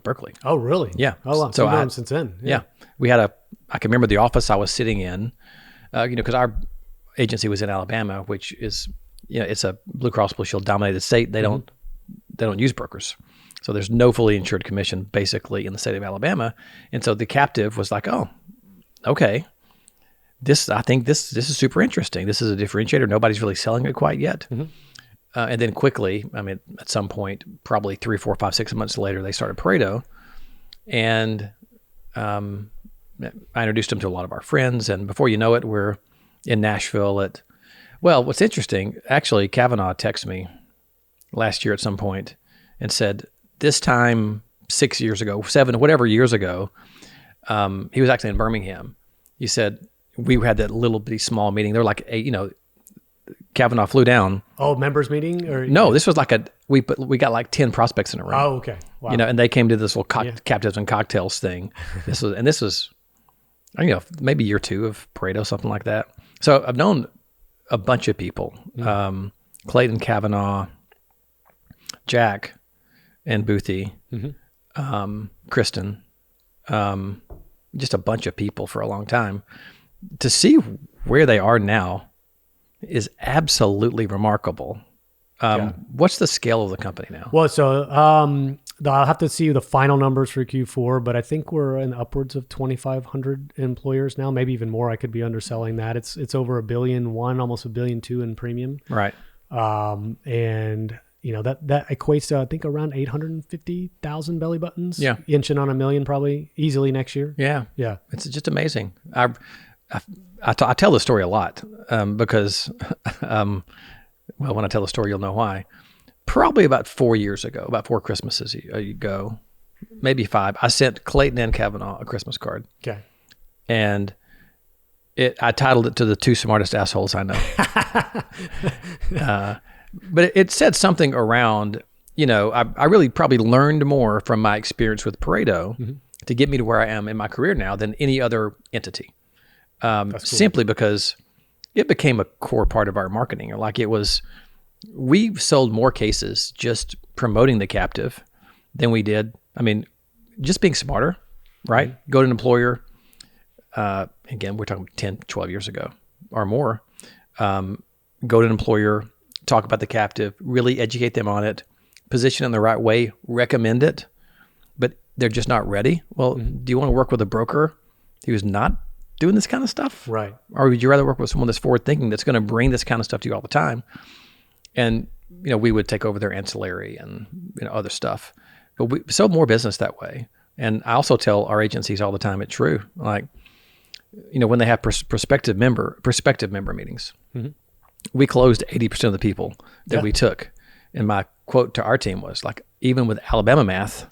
Berkeley. Oh, really? Yeah. Oh, wow. So known since then. Yeah. We had I can remember the office I was sitting in, because our agency was in Alabama, which is, it's a Blue Cross Blue Shield dominated state. They don't use brokers. So there's no fully insured commission basically in the state of Alabama. And so the captive was like, oh, okay. I think this is super interesting. This is a differentiator. Nobody's really selling it quite yet. And then quickly, at some point, probably 3, 4, 5, 6 months later, they started Pareto. And I introduced him to a lot of our friends. And before you know it, we're in Nashville well, what's interesting, actually, Kavanaugh texted me last year at some point and said, this time 6 years ago, 7, whatever years ago, he was actually in Birmingham. He said, we had that little bitty small meeting. There were like 8, Kavanaugh flew down. Oh, members meeting? Or No, this was like we got like 10 prospects in a room. Oh, okay. Wow. And they came to this little captives and cocktails thing. This was, maybe year 2 of Pareto, something like that. So I've known a bunch of people, Clayton, Kavanaugh, Jack, and Boothie, Kristen, just a bunch of people for a long time. To see where they are now is absolutely remarkable. What's the scale of the company now? Well, so I'll have to see the final numbers for Q4, but I think we're in upwards of 2,500 employers now, maybe even more. I could be underselling that. It's over $1.1 billion, almost $1.2 billion in premium. Right. And that equates to, I think, around 850,000 belly buttons. Yeah. Inching on 1 million probably easily next year. Yeah. Yeah. It's just amazing. I tell the story a lot because, when I tell the story, you'll know why. Probably about 4 years ago, about 4 Christmases ago, maybe 5, I sent Clayton and Kavanaugh a Christmas card. Okay. And I titled it to the 2 smartest assholes I know. But it said something around, I really probably learned more from my experience with Pareto to get me to where I am in my career now than any other entity. Cool. Simply because it became a core part of our marketing. Like we sold more cases just promoting the captive than we did. I mean, just being smarter, right? Mm-hmm. Go to an employer. Again, we're talking 10, 12 years ago or more. Go to an employer, talk about the captive, really educate them on it, position it in the right way, recommend it, but they're just not ready. Well, do you want to work with a broker who's not doing this kind of stuff? Right. Or would you rather work with someone that's forward thinking, that's going to bring this kind of stuff to you all the time? And, we would take over their ancillary and, other stuff. But we sold more business that way. And I also tell our agencies all the time at True, like, when they have prospective member meetings, we closed 80% of the people that we took. And my quote to our team was like, even with Alabama math,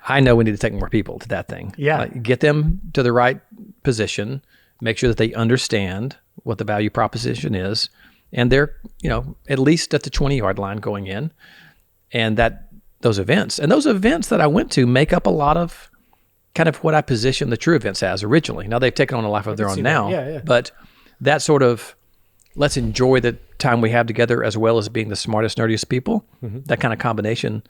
I know we need to take more people to that thing. Yeah. Like, get them to the right position, make sure that they understand what the value proposition is. And they're, at least at the 20-yard line going in. And those events that I went to make up a lot of kind of what I positioned the True events as originally. Now they've taken on a life of their own now. Yeah. But that sort of, let's enjoy the time we have together as well as being the smartest, nerdiest people. That kind of combination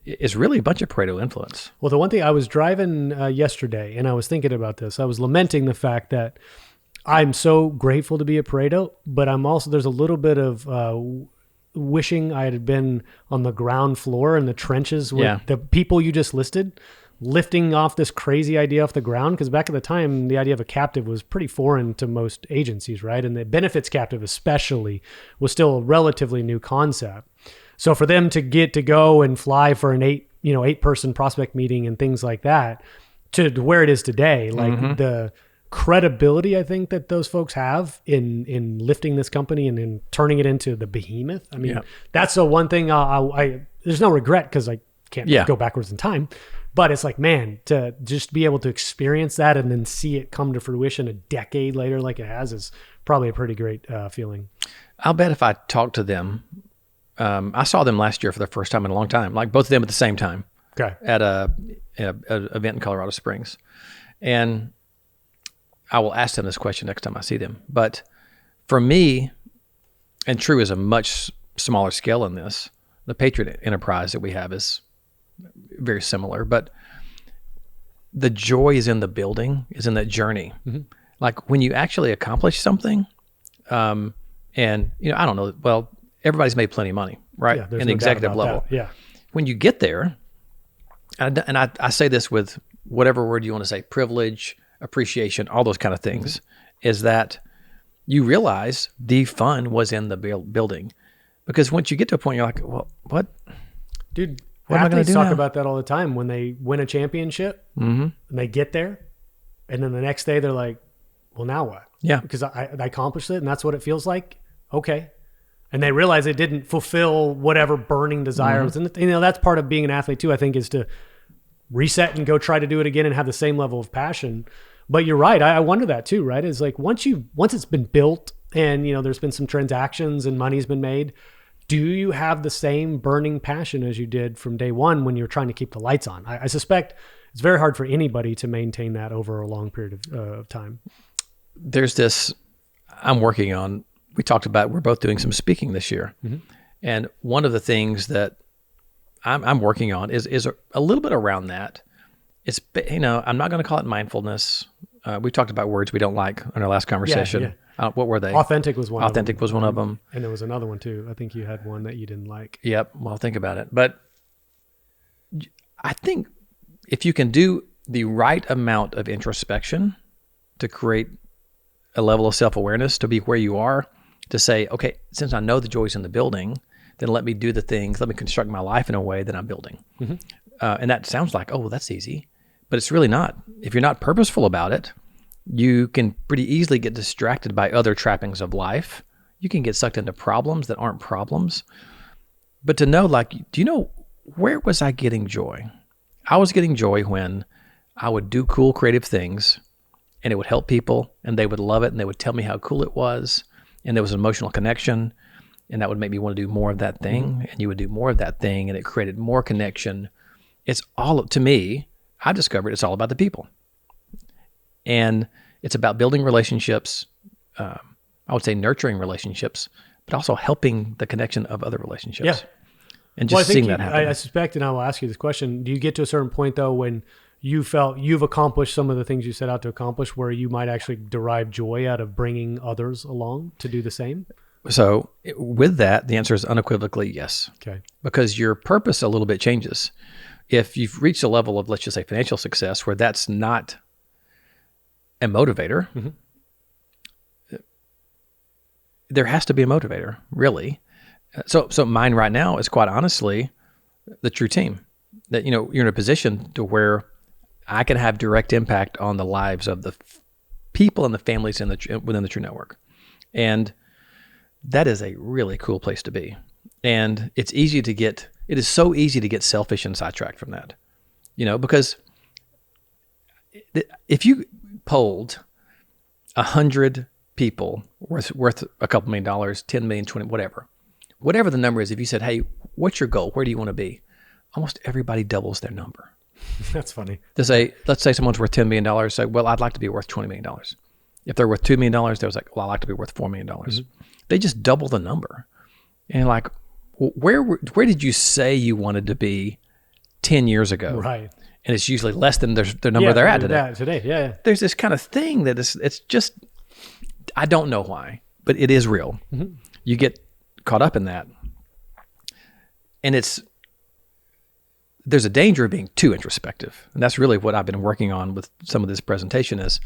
is really a bunch of Pareto influence. Well, the one thing I was driving yesterday and I was thinking about this, I was lamenting the fact that I'm so grateful to be a Pareto, but there's a little bit of wishing I had been on the ground floor in the trenches with the people you just listed, lifting off this crazy idea off the ground. Because back at the time, the idea of a captive was pretty foreign to most agencies, right? And the benefits captive especially was still a relatively new concept. So for them to get to go and fly for an 8-person prospect meeting and things like that to where it is today, like the credibility I think that those folks have in lifting this company and in turning it into the behemoth. I mean, that's the one thing there's no regret because I can't go backwards in time, but it's like, man, to just be able to experience that and then see it come to fruition a decade later like it has is probably a pretty great feeling. I'll bet if I talked to them, I saw them last year for the first time in a long time, like both of them at the same time. Okay. At an event in Colorado Springs. And I will ask them this question next time I see them. But for me, and True is a much smaller scale in this, the Patriot enterprise that we have is very similar, but the joy is in the building, is in that journey. Like when you actually accomplish something, and I don't know, well, everybody's made plenty of money, right? Yeah, in the executive level. Yeah. When you get there, and I say this with whatever word you want to say, privilege, appreciation, all those kind of things, is that you realize the fun was in the building. Because once you get to a point, you're like, well, what? Dude, What am I going to Athletes do talk now? about that all the time when they win a championship and they get there, and then the next day they're like, "Well, now what?" Yeah. because I accomplished it, and that's what it feels like. Okay, and they realize it didn't fulfill whatever burning desire was, and that's part of being an athlete too. I think is to reset and go try to do it again and have the same level of passion. But you're right. I wonder that too. Right? It's like once it's been built and there's been some transactions and money's been made. Do you have the same burning passion as you did from day one when you're trying to keep the lights on? I suspect it's very hard for anybody to maintain that over a long period of time. There's this I'm working on. We talked about we're both doing some speaking this year. And one of the things that I'm working on is a little bit around that. It's, I'm not going to call it mindfulness. We talked about words we don't like in our last conversation. Yeah. What were they? Authentic was one of them. Authentic was one of them. And there was another one too. I think you had one that you didn't like. Yep. Well, think about it. But I think if you can do the right amount of introspection to create a level of self-awareness to be where you are, to say, okay, since I know the joy's in the building, then let me do the things, let me construct my life in a way that I'm building. And that sounds like, oh, well, that's easy. But it's really not. If you're not purposeful about it, you can pretty easily get distracted by other trappings of life. You can get sucked into problems that aren't problems. But to know, like, do you know, where was I getting joy? I was getting joy when I would do cool creative things and it would help people and they would love it and they would tell me how cool it was. And there was an emotional connection and that would make me want to do more of that thing. And you would do more of that thing and it created more connection. It's all, to me, I discovered it's all about the people. And it's about building relationships, I would say nurturing relationships, but also helping the connection of other relationships. Yeah. And just seeing that happen. I suspect, and I will ask you this question, do you get to a certain point though when you felt you've accomplished some of the things you set out to accomplish where you might actually derive joy out of bringing others along to do the same? So with that, the answer is unequivocally yes. Okay. Because your purpose a little bit changes. If you've reached a level of, let's just say, financial success where that's not a motivator, there has to be a motivator, really. So mine right now is quite honestly the True team. That, you're in a position to where I can have direct impact on the lives of the people and the families within the True network. And that is a really cool place to be. And it is so easy to get selfish and sidetracked from that, because if you polled 100 people worth a couple $1 million, 10 million, 20, whatever the number is, if you said, hey, what's your goal? Where do you want to be? Almost everybody doubles their number. That's funny. Let's say someone's worth $10 million. Say, well, I'd like to be worth $20 million. If they're worth $2 million, they was like, well, I'd like to be worth $4 million. They just double the number. And like, where did you say you wanted to be 10 years ago? Right. And it's usually less than the number they're at today. Yeah. There's this kind of thing that it's just, I don't know why, but it is real. You get caught up in that. And there's a danger of being too introspective. And that's really what I've been working on with some of this presentation is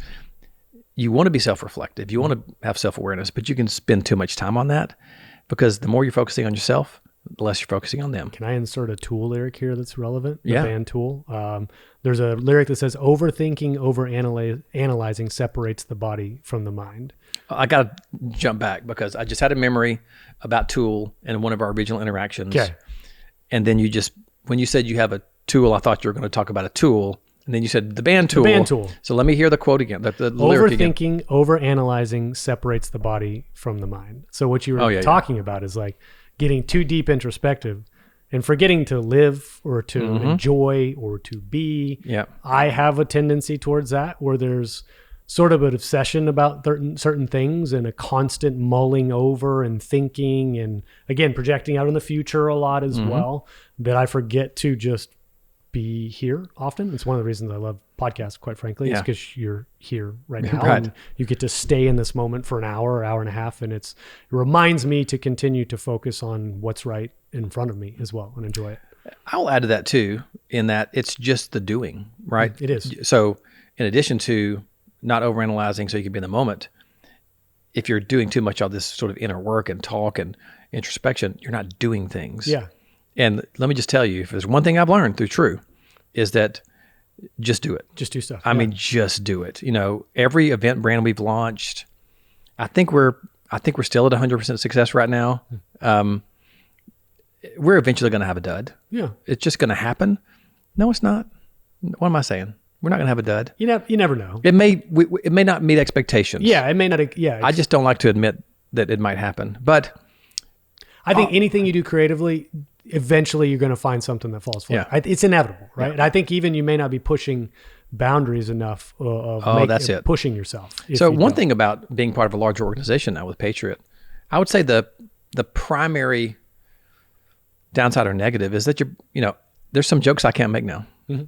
you want to be self-reflective. You want to have self-awareness, but you can spend too much time on that because the more you're focusing on yourself, the less you're focusing on them. Can I insert a Tool lyric here that's relevant? Yeah. The band Tool. There's a lyric that says, overthinking, overanalyzing separates the body from the mind. I got to jump back because I just had a memory about Tool in one of our regional interactions. Okay. And then when you said you have a tool, I thought you were going to talk about a tool. And then you said the band Tool. The band Tool. So let me hear the quote again, the lyric again. Overthinking, overanalyzing separates the body from the mind. So what you were talking about is like getting too deep introspective and forgetting to live or to enjoy or to be. Yeah. I have a tendency towards that where there's sort of an obsession about certain things and a constant mulling over and thinking and, again, projecting out in the future a lot as well, that I forget to just be here often. It's one of the reasons I love podcasts, quite frankly, is because you're here right now and you get to stay in this moment for an hour and a half. And it reminds me to continue to focus on what's right in front of me as well and enjoy it. I'll add to that too, in that it's just the doing, right? It is. So in addition to not overanalyzing so you can be in the moment, if you're doing too much of this sort of inner work and talk and introspection, you're not doing things. Yeah. And let me just tell you, if there's one thing I've learned through True, is that just do it. Just do stuff. I mean, just do it. You know, every event brand we've launched, I think we're still at 100% success right now. We're eventually going to have a dud. Yeah. It's just going to happen. No, it's not. What am I saying? We're not going to have a dud. You never know. It may not meet expectations. Yeah, it may not. Yeah. I just don't like to admit that it might happen. But I think anything you do creatively, eventually you're going to find something that falls flat. Yeah. It's inevitable, right? Yeah. And I think even you may not be pushing boundaries enough of that's it. pushing yourself. So one thing about being part of a larger organization now with Patriot, I would say the primary downside or negative is that there's some jokes I can't make now. Mm-hmm.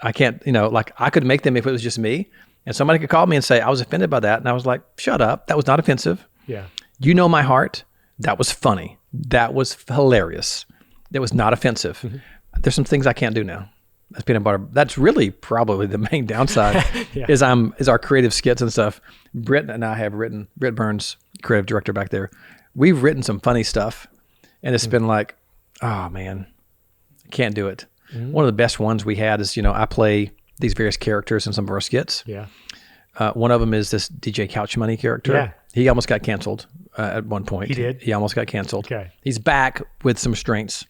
I can't, like I could make them if it was just me, and somebody could call me and say, I was offended by that. And I was like, shut up. That was not offensive. Yeah. You know my heart. That was funny. That was hilarious. That was not offensive. Mm-hmm. There's some things I can't do now. That's peanut butter. That's really probably the main downside is our creative skits and stuff. Britt and I have written, Britt Burns, creative director back there. We've written some funny stuff, and it's been like, oh man, I can't do it. Mm-hmm. One of the best ones we had is, I play these various characters in some of our skits. Yeah. One of them is this DJ Couch Money character. Yeah. He almost got canceled at one point. He did? He almost got canceled. Okay. He's back with some strengths.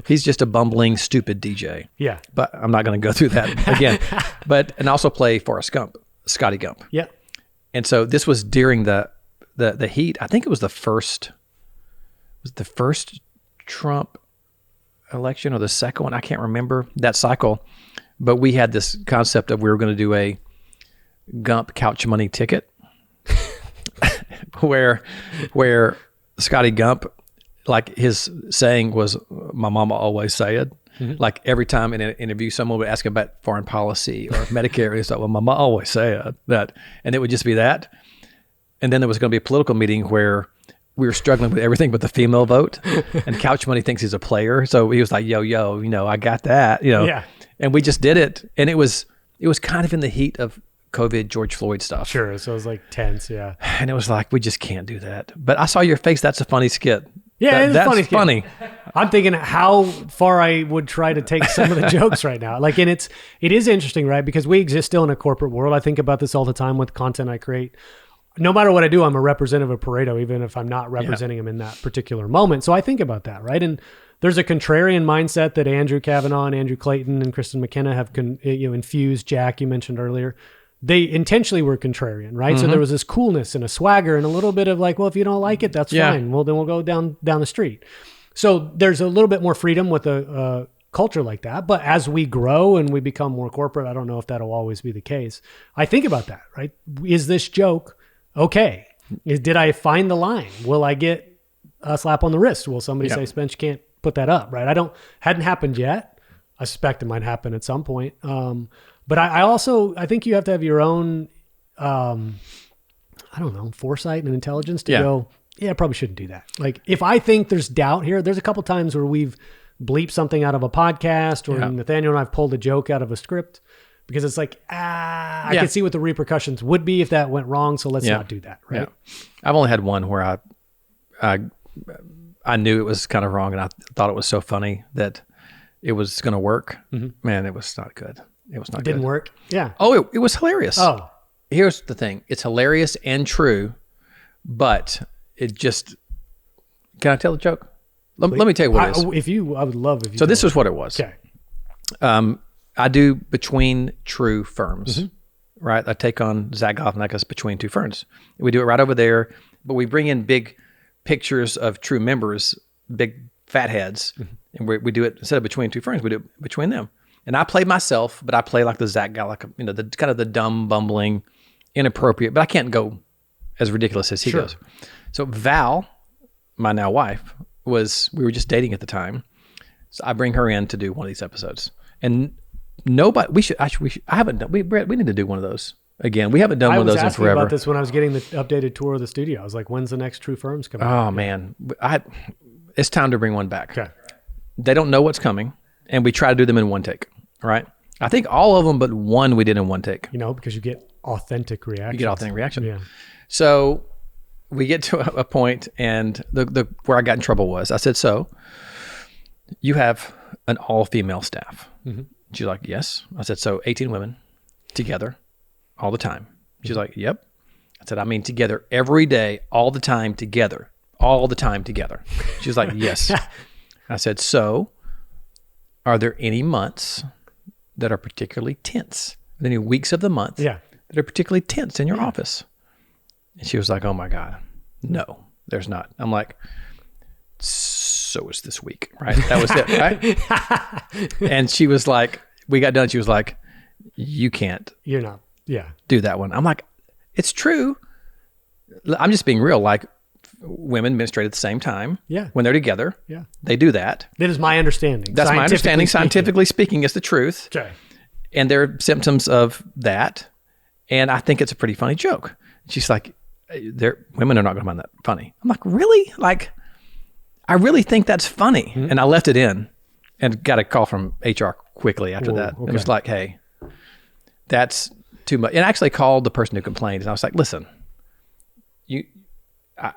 He's just a bumbling, stupid DJ. Yeah. But I'm not going to go through that again. And also play Forrest Gump, Scotty Gump. Yeah. And so this was during the heat. I think it was the first Trump election or the second one. I can't remember that cycle. But we had this concept of we were going to do a Gump Couch Money ticket where Scotty Gump, like his saying was, my mama always said. Mm-hmm. Like every time in an interview, someone would ask about foreign policy or Medicare. He's like, well, mama always said that. And it would just be that. And then there was going to be a political meeting where we were struggling with everything but the female vote. And Couch Money thinks he's a player. So he was like, yo, I got that, Yeah. And we just did it. And it was kind of in the heat of COVID, George Floyd stuff. Sure. So it was like tense. Yeah. And it was like, we just can't do that. But I saw your face. That's a funny skit. Yeah, it's that's funny. I'm thinking how far I would try to take some of the jokes right now. Like, and it is interesting, right? Because we exist still in a corporate world. I think about this all the time with content I create. No matter what I do, I'm a representative of Pareto, even if I'm not representing him in that particular moment. So I think about that, right? And there's a contrarian mindset that Andrew Kavanaugh and Andrew Clayton and Kristen McKenna have infused. Jack, you mentioned earlier. They intentionally were contrarian, right? Mm-hmm. So there was this coolness and a swagger and a little bit of like, well, if you don't like it, that's fine. Well, then we'll go down the street. So there's a little bit more freedom with a culture like that. But as we grow and we become more corporate, I don't know if that'll always be the case. I think about that, right? Is this joke okay? Did I find the line? Will I get a slap on the wrist? Will somebody say, Spence, you can't put that up, right? Hadn't happened yet. I suspect it might happen at some point. But I think you have to have your own, foresight and intelligence to go, I probably shouldn't do that. Like if I think there's doubt here, there's a couple times where we've bleeped something out of a podcast or Nathaniel and I've pulled a joke out of a script because it's like, I can see what the repercussions would be if that went wrong. So let's not do that. Right. Yeah. I've only had one where I knew it was kind of wrong and I thought it was so funny that it was going to work. Mm-hmm. Man, it was not good. It was not good. It didn't work? Yeah. Oh, it was hilarious. Oh. Here's the thing. It's hilarious and true, but it just... Can I tell the joke? Let me tell you what it is. I would love if you... So this is what it was. Okay. I do between true firms, right? I take on Zach Galifianakis between two ferns. We do it right over there, but we bring in big pictures of true members, big fat heads, and we do it instead of between two ferns, we do it between them. And I play myself, but I play like the Zach guy, like the kind of the dumb, bumbling, inappropriate. But I can't go as ridiculous as he goes. So Val, my now wife, we were just dating at the time. So I bring her in to do one of these episodes, and nobody. We haven't done. We need to do one of those again. We haven't done one of those in forever. I was asking about this when I was getting the updated tour of the studio. I was like, when's the next True Firms coming? Oh man, it's time to bring one back. Okay. They don't know what's coming, and we try to do them in one take. Right? I think all of them but one we did in one take. Because you get authentic reaction. You get authentic reaction. Yeah. So we get to a point, and the where I got in trouble was I said, so you have an all-female staff. Mm-hmm. She's like, yes. I said, so 18 women together all the time. She's like, yep. I said, I mean together every day, all the time together. She was like, yes. I said, so are there any months that are particularly tense? Any weeks of the month that are particularly tense in your office? And she was like, oh my God, no, there's not. I'm like, so is this week, right? That was it, right? And she was like, we got done. She was like, you're not do that one. I'm like, it's true. I'm just being real. Like, women menstruate at the same time. Yeah. When they're together. Yeah. They do that. That is my understanding. That's my understanding. Scientifically speaking, it's the truth. Okay. And there are symptoms of that. And I think it's a pretty funny joke. She's like, women are not going to find that funny. I'm like, really? Like, I really think that's funny. Mm-hmm. And I left it in and got a call from HR quickly after that. Okay. It was like, hey, that's too much. And I actually called the person who complained. And I was like, listen, I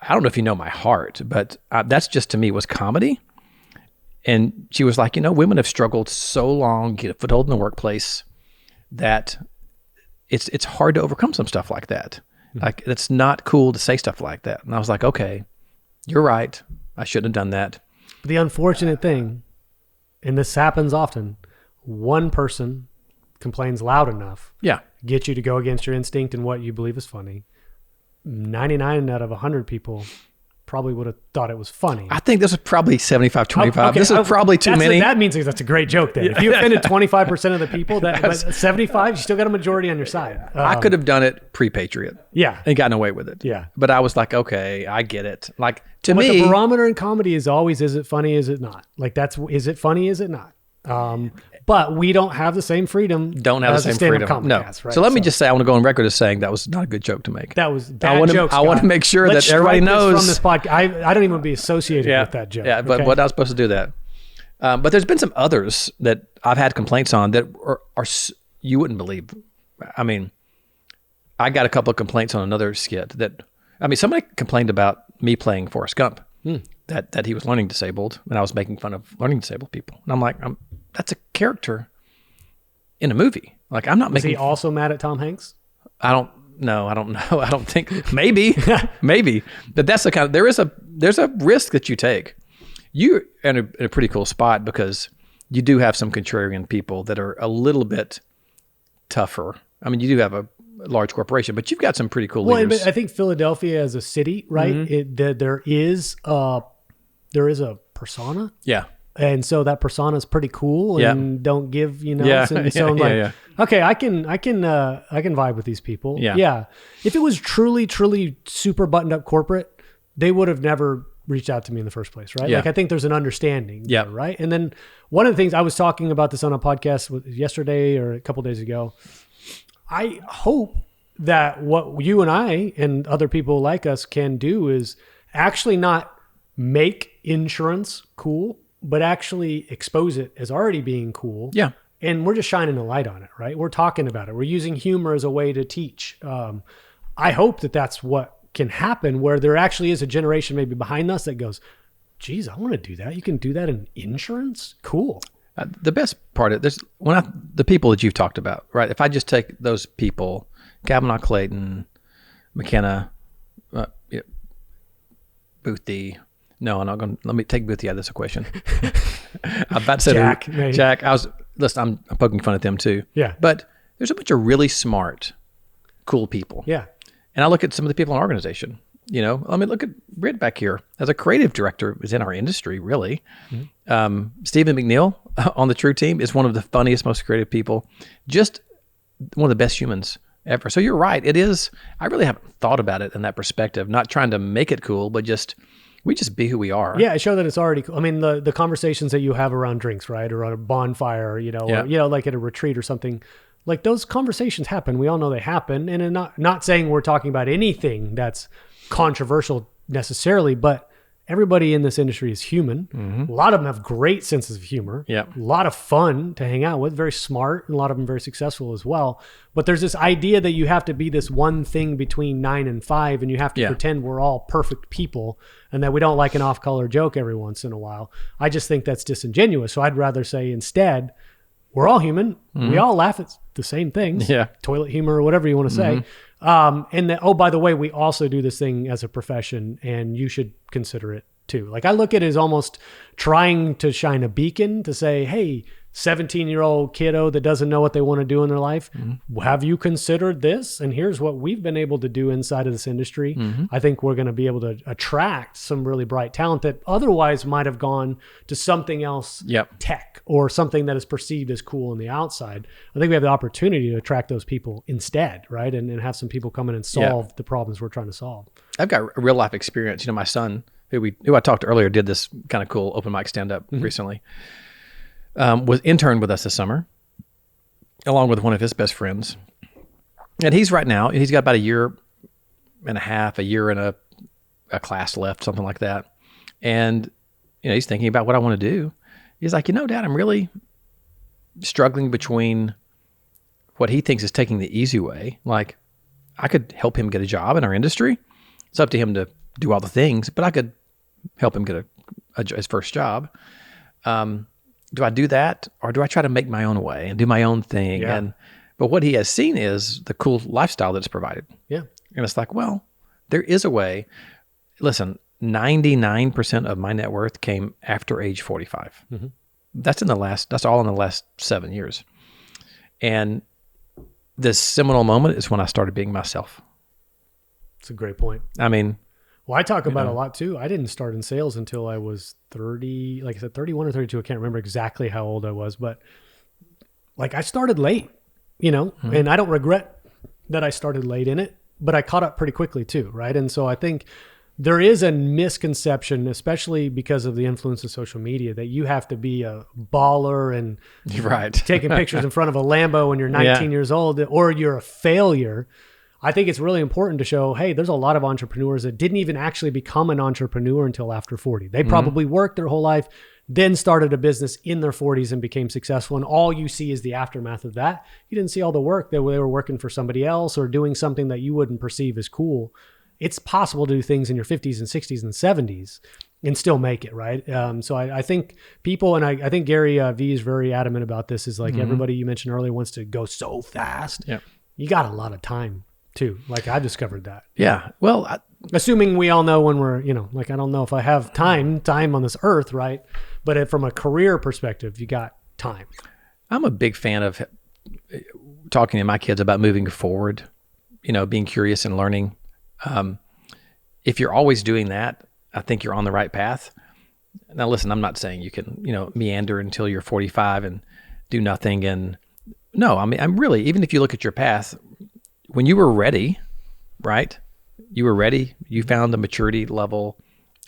don't know if you know my heart, but that's just, to me, was comedy. And she was like, women have struggled so long, get a foothold in the workplace, that it's hard to overcome some stuff like that. Mm-hmm. Like, it's not cool to say stuff like that. And I was like, okay, you're right. I shouldn't have done that. The unfortunate thing, and this happens often, one person complains loud enough. Yeah. Get you to go against your instinct and what you believe is funny. 99 out of 100 people probably would have thought it was funny. I think this was probably 75-25. Okay, this is probably too many. That means that's a great joke then. If you offended 25% of the people, but 75, you still got a majority on your side. I could have done it pre-Patriot. Yeah. And gotten away with it. Yeah. But I was like, okay, I get it. Like, to me, me, the barometer in comedy is always, is it funny, is it not? Like, is it funny, is it not? But we don't have the same freedom. Don't have the same freedom. No. Right? So let me just say, I want to go on record as saying that was not a good joke to make. That was bad joke. I want to make sure that everybody knows from this podcast. I don't even want to be associated with that joke. Yeah, but what I was supposed to do that. But there's been some others that I've had complaints on that are you wouldn't believe. I mean, I got a couple of complaints on another skit somebody complained about me playing Forrest Gump. That he was learning disabled, and I was making fun of learning disabled people. And I'm like, that's a character in a movie. Like, I'm not making. Is he also mad at Tom Hanks? I don't know. I don't think. Maybe. But that's the kind of, there's a risk that you take. You're in a pretty cool spot because you do have some contrarian people that are a little bit tougher. I mean, you do have a large corporation, but you've got some pretty cool leaders. But I think Philadelphia as a city, right? Mm-hmm. There is a persona. Yeah. And so that persona is pretty cool and don't give, so I'm like, okay, I can vibe with these people. Yeah. Yeah. If it was truly, truly super buttoned up corporate, they would have never reached out to me in the first place. Right. Yeah. Like, I think there's an understanding. Yeah. There, right. And then one of the things I was talking about this on a podcast yesterday or a couple of days ago, I hope that what you and I and other people like us can do is actually not make insurance cool, but actually expose it as already being cool. Yeah. And we're just shining a light on it, right? We're talking about it. We're using humor as a way to teach. I hope that that's what can happen, where there actually is a generation maybe behind us that goes, geez, I want to do that. You can do that in insurance? Cool. The best part of this, the people that you've talked about, right? If I just take those people, Kavanaugh, Clayton, McKenna, Boothie. No, I'm not going to. Let me take Boothie out of this equation. I'm about to say Jack. I'm poking fun at them too. Yeah. But there's a bunch of really smart, cool people. Yeah. And I look at some of the people in our organization. Look at Britt back here as a creative director is in our industry, really. Mm-hmm. Stephen McNeil on the True team is one of the funniest, most creative people. Just one of the best humans ever. So you're right. It is. I really haven't thought about it in that perspective. Not trying to make it cool, but we just be who we are. Yeah, show that it's already cool. I mean, the conversations that you have around drinks, right, or on a bonfire, or, like at a retreat or something, like those conversations happen. We all know they happen, and not saying we're talking about anything that's controversial necessarily, but everybody in this industry is human. A lot of them have great senses of humor. Yep. A lot of fun to hang out with, very smart, and a lot of them very successful as well. But there's this idea that you have to be this one thing between 9 and 5, and you have to pretend we're all perfect people and that we don't like an off-color joke every once in a while. I just think that's disingenuous. So I'd rather say instead, we're all human. We all laugh at the same things. Yeah. Toilet humor or whatever you want to say. And that, oh, by the way, we also do this thing as a profession, and you should consider it too. Like I look at it as almost trying to shine a beacon to say, hey, 17-year-old kiddo that doesn't know what they want to do in their life, have you considered this? And here's what we've been able to do inside of this industry. I think we're going to be able to attract some really bright talent that otherwise might have gone to something else, tech, or something that is perceived as cool on the outside. I think we have the opportunity to attract those people instead, right? And have some people come in and solve the problems we're trying to solve. I've got a real life experience. You know, my son, who I talked to earlier, did this kind of cool open mic stand up recently. Was interned with us this summer, along with one of his best friends. And he's got about a year and a half, a year and a class left, something like that. And, you know, he's thinking about what I want to do. He's like, you know, Dad, I'm really struggling between what he thinks is taking the easy way. Like, I could help him get a job in our industry. It's up to him to do all the things, but I could help him get his first job. Do I do that, or do I try to make my own way and do my own thing? Yeah. But what he has seen is the cool lifestyle that's provided. Yeah. And it's like, well, there is a way. Listen, 99% of my net worth came after age 45. That's all in the last 7 years. And this seminal moment is when I started being myself. It's a great point. I mean, well, I talk about it a lot too. I didn't start in sales until I was 30, like I said, 31 or 32. I can't remember exactly how old I was, but like I started late, you know, and I don't regret that I started late in it, but I caught up pretty quickly too. Right. And so I think there is a misconception, especially because of the influence of social media, that you have to be a baller and taking pictures in front of a Lambo when you're 19 years old, or you're a failure. I think it's really important to show, hey, there's a lot of entrepreneurs that didn't even actually become an entrepreneur until after 40. They probably worked their whole life, then started a business in their 40s and became successful. And all you see is the aftermath of that. You didn't see all the work that they were working for somebody else or doing something that you wouldn't perceive as cool. It's possible to do things in your 50s and 60s and 70s and still make it, right? So I think people, and I think Gary Vee is very adamant about this, is like everybody you mentioned earlier wants to go so fast. Yeah. You got a lot of time too. Like I discovered that. Yeah. Well, assuming we all know when we're, you know, like I don't know if I have time on this earth, right? But from a career perspective, you got time. I'm a big fan of talking to my kids about moving forward, you know, being curious and learning. If you're always doing that, I think you're on the right path. Now, listen, I'm not saying you can, you know, meander until you're 45 and do nothing. And no, I mean, I'm really, even if you look at your path, when you were ready, right? You were ready. You found the maturity level.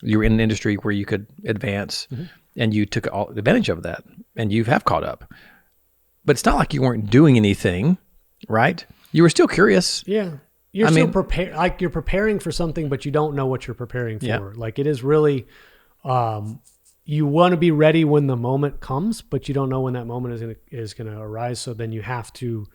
You were in an industry where you could advance, and you took all advantage of that, and you have caught up. But it's not like you weren't doing anything, right? You were still curious. Yeah. You're still prepared, like you're preparing for something, but you don't know what you're preparing for. Yeah. Like it is really, you want to be ready when the moment comes, but you don't know when that moment is going to arise. So then you have to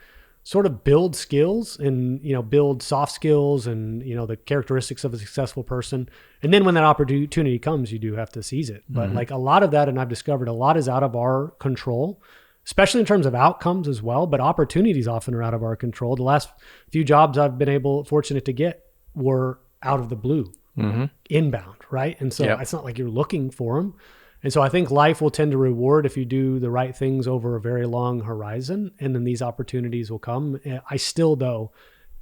sort of build skills and, you know, build soft skills and, you know, the characteristics of a successful person. And then when that opportunity comes, you do have to seize it. But like a lot of that, and I've discovered a lot is out of our control, especially in terms of outcomes as well. But opportunities often are out of our control. The last few jobs I've been fortunate to get were out of the blue, inbound, right? And so it's not like you're looking for them. And so I think life will tend to reward if you do the right things over a very long horizon, and then these opportunities will come. I still, though,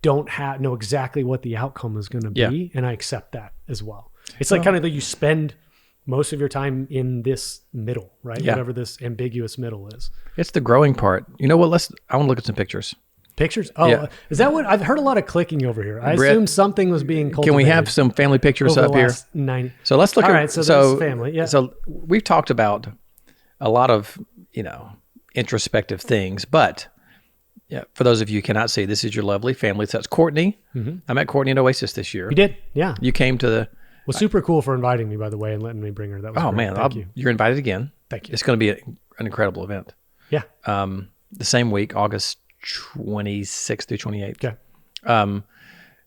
don't know exactly what the outcome is going to be, and I accept that as well. It's like kind of that you spend most of your time in this middle, right? Yeah. Whatever this ambiguous middle is. It's the growing part. You know what? I want to look at some pictures. Pictures? Oh, is that what? I've heard a lot of clicking over here. I assume something was being cultivated. Can we have some family pictures up here? 90. So let's look All at right, so family. Yeah. So we've talked about a lot of, you know, introspective things, but for those of you who cannot see, this is your lovely family. So that's Courtney. I met Courtney at Oasis this year. You did? Yeah. You came to Well, super cool for inviting me, by the way, and letting me bring her. That was Oh, great. man. Thank you. You're invited again. Thank you. It's going to be an incredible event. Yeah. The same week, August 26th through 28th. Okay.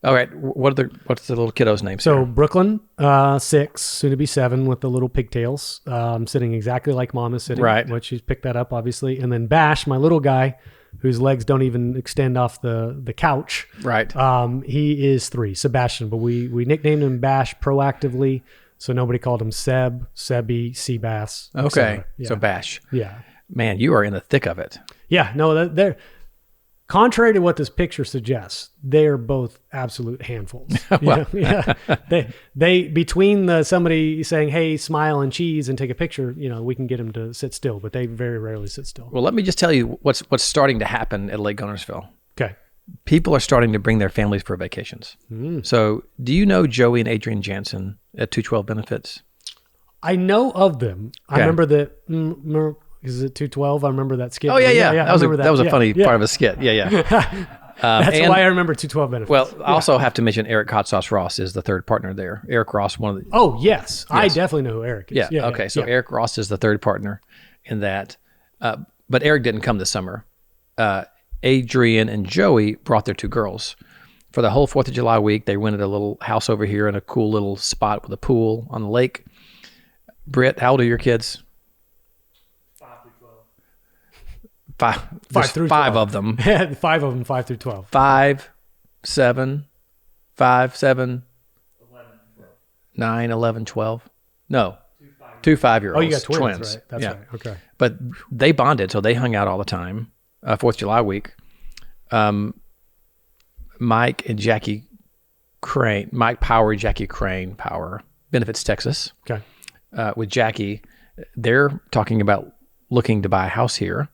All right. What's the little kiddo's name? So Brooklyn, 6, soon to be 7, with the little pigtails, sitting exactly like Mom is sitting. Right. Which she's picked that up, obviously. And then Bash, my little guy, whose legs don't even extend off the couch. Right. He is 3, Sebastian, but we nicknamed him Bash proactively, so nobody called him Seb, Sebi, Seabass. et Okay. cetera. Yeah. So Bash. Yeah. Man, you are in the thick of it. Yeah. No, they're contrary to what this picture suggests, they are both absolute handfuls. Well. Yeah. They between somebody saying, "Hey, smile and cheese," and take a picture, we can get them to sit still, but they very rarely sit still. Well, let me just tell you what's starting to happen at Lake Gunnersville. Okay. People are starting to bring their families for vacations. So do you know Joey and Adrian Jansen at 212 Benefits? I know of them. I Okay. remember that. Is it 212? I remember that skit. Oh, yeah. I That was remember a Yeah, funny yeah. part of a skit. Yeah. That's and- why I remember 212 benefits. Well, I also have to mention Eric Hot Sauce Ross is the third partner there. Eric Ross, one of the... Oh, yes. I definitely know who Eric is. Yeah. Okay. So Eric Ross is the third partner in that. But Eric didn't come this summer. Adrian and Joey brought their 2 girls. For the whole 4th of July week, they rented a little house over here in a cool little spot with a pool on the lake. Britt, how old are your kids? 5 through 5 12. of them. 5 of them, 5 through 12. 5, 7, 5, 7, 9, 11, 12. No, 2 5-year-olds. Oh, you got twins. Right? That's yeah. right. Okay. But they bonded, so they hung out all the time. 4th of July week. Mike and Jackie Crane, Mike Power, Jackie Crane Power, Benefits, Texas. Okay. With Jackie, they're talking about looking to buy a house here.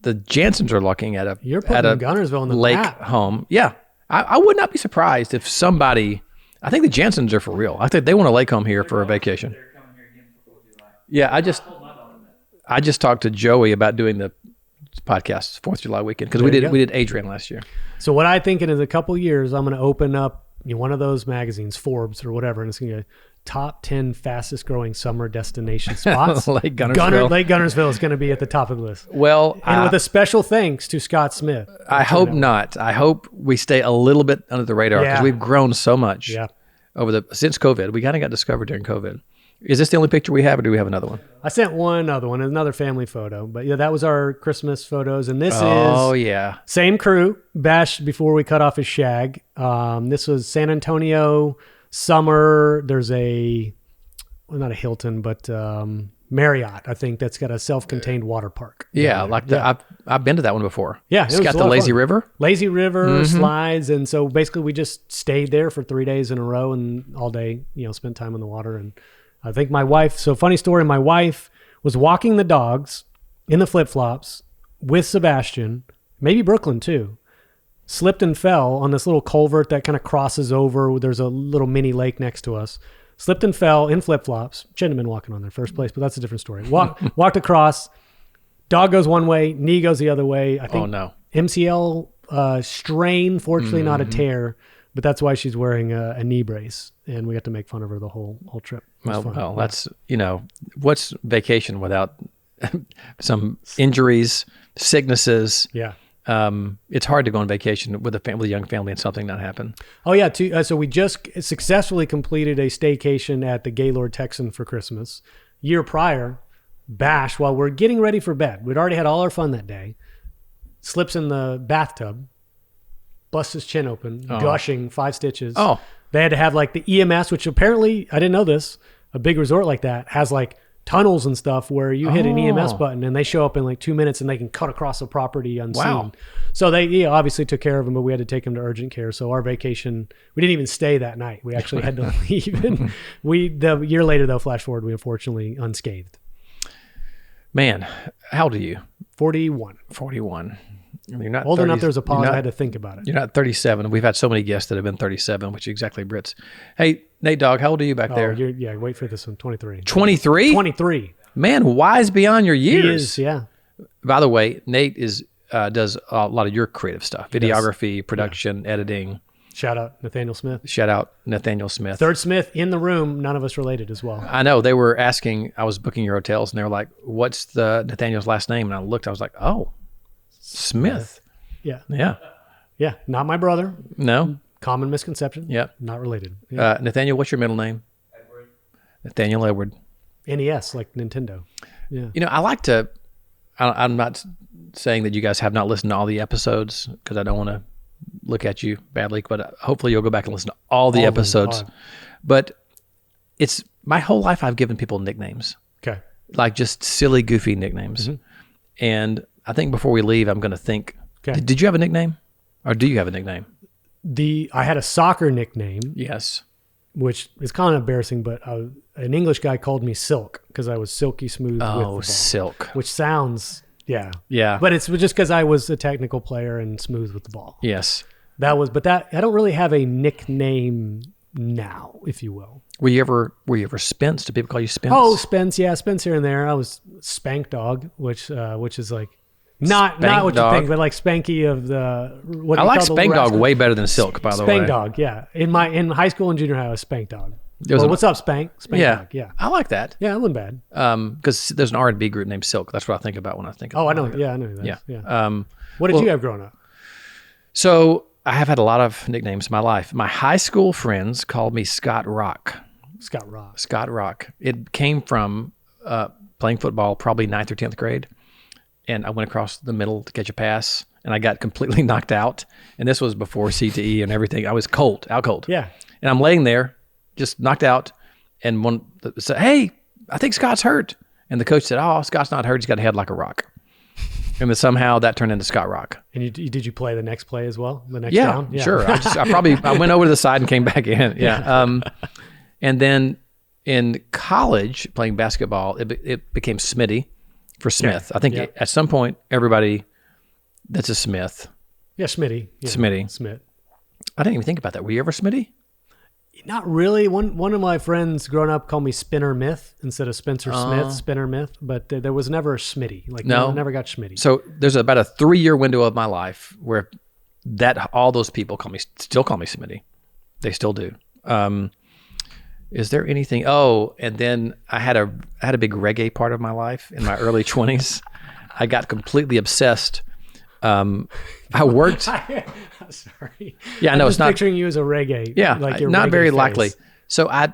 The Jansons are looking at You're putting Gunnersville on the lake map. home. Yeah. I would not be surprised if somebody, I think the Jansons are for real. I think they want a lake home here for a vacation. Yeah, I just talked to Joey about doing the podcast 4th of July weekend because we did Adrian last year. So what I think in a couple of years, I'm going to open up one of those magazines, Forbes or whatever, and it's going to be top 10 fastest growing summer destination spots. Lake Gunnersville. Lake Gunnersville is going to be at the top of the list. Well, And with a special thanks to Scott Smith. I hope not. I hope we stay a little bit under the radar because Yeah. we've grown so much Yeah. since COVID. We kind of got discovered during COVID. Is this the only picture we have, or do we have another one? I sent one other one, another family photo. But yeah, that was our Christmas photos. And this Oh, is yeah. same crew, Bash before we cut off his shag. This was San Antonio summer. There's not a Hilton, but Marriott, I think, that's got a self-contained water park. Yeah, I've been to that one before. Yeah, It's it was got a the lot of lazy fun. river. Lazy river, slides. And so basically we just stayed there for 3 days in a row and all day, spent time in the water. And I think my wife, so funny story, my wife was walking the dogs in the flip-flops with Sebastian, maybe Brooklyn too, slipped and fell on this little culvert that kind of crosses over. There's a little mini lake next to us. Slipped and fell in flip-flops. Shouldn't have been walking on there first place, but that's a different story. Walked across. Dog goes one way, knee goes the other way. I think Oh, no. MCL strain, fortunately not a tear, but that's why she's wearing a knee brace, and we got to make fun of her the whole trip. It was fun. Well, that's, what's vacation without some injuries, sicknesses? Yeah. It's hard to go on vacation with a young family and something not happen. Oh yeah. So we just successfully completed a staycation at the Gaylord Texan for Christmas. Year prior, Bash, while we're getting ready for bed, we'd already had all our fun that day, slips in the bathtub, busts his chin open, gushing 5 stitches. Oh. They had to have like the EMS, which apparently, I didn't know this, a big resort like that has like tunnels and stuff where you hit an EMS button and they show up in like 2 minutes and they can cut across the property unseen. Wow. So they obviously took care of him, but we had to take him to urgent care. So our vacation, we didn't even stay that night. We actually had to leave. And the year later though, flash forward, we unfortunately unscathed. Man, how old are you? 41. 41. You're not Old 30, enough, there's a pause. you're not- I had to think about it. You're not 37. We've had so many guests that have been 37, which is exactly Britt's. Hey, Nate Dogg, how old are you back there? Wait for this one. 23. 23? 23. Man, wise beyond your years. He is, yeah. By the way, Nate does a lot of your creative stuff, videography, production, editing. Shout out Nathaniel Smith. Shout out Nathaniel Smith. Third Smith in the room, none of us related as well. I know. They were asking, I was booking your hotels, and they were like, what's the Nathaniel's last name? And I looked, I was like, oh, Smith. Yeah. Yeah. Yeah. Not my brother. No? Common misconception. Yep. Not related. Yeah. Nathaniel, what's your middle name? Edward. Nathaniel Edward. NES, like Nintendo. Yeah. You know, I like to, I'm not saying that you guys have not listened to all the episodes because I don't want to look at you badly, but hopefully you'll go back and listen to all the episodes. But it's my whole life I've given people nicknames, Okay. like just silly, goofy nicknames. And I think before we leave, I'm going to think, Okay. did you have a nickname or do you have a nickname? I had a soccer nickname, Yes. which is kind of embarrassing, but an English guy called me Silk because I was silky smooth with the Oh, ball, Silk. which sounds, yeah. Yeah. But it's just because I was a technical player and smooth with the ball. Yes. I don't really have a nickname now, if you will. Were you ever Spence? Do people call you Spence? Oh, Spence, yeah, Spence here and there. I was Spank Dog, which is like not Spank what Dog. you think, but like Spanky of the. What I do you like call the Spank Dog rascal? way better than Silk, by the way. Spank Dog, yeah. In high school and junior high, I was Spank Dog. was Well, a- what's up, Spank? Spank Yeah. Dog, yeah. I like that. Yeah, it wasn't bad. Because there's an R&B group named Silk. That's what I think about when I think of Oh, I know. Yeah, I know that. Yeah. Yeah. What did you have growing up? So I have had a lot of nicknames in my life. My high school friends called me Scott Rock. Scott Ross. Scott Rock. It came from playing football, probably 9th or 10th grade. And I went across the middle to catch a pass, and I got completely knocked out. And this was before CTE and everything. I was out cold. Yeah. And I'm laying there, just knocked out. And one said, "Hey, I think Scott's hurt." And the coach said, "Oh, Scott's not hurt. He's got a head like a rock." And then somehow that turned into Scott Rock. And did you play the next play as well? The next Yeah, down? sure. I went over to the side and came back in. Yeah. And then in college, playing basketball, it became Smitty for Smith. I think at some point, everybody that's a Smith. Yeah, Smitty. Yeah. Smitty. Smith. I didn't even think about that. Were you ever Smitty? Not really. One of my friends growing up called me Spinner Myth instead of Spencer Smith, Spinner Myth. But there was never a Smitty. Like No. never got Schmitty. So there's about a 3-year window of my life where all those people still call me Smitty. They still do. Is there anything? Oh, and then I had a big reggae part of my life in my early 20s. I got completely obsessed. I worked. Sorry. Yeah, I know I'm it's just not picturing you as a reggae. Yeah, like your not reggae very face. likely. So I,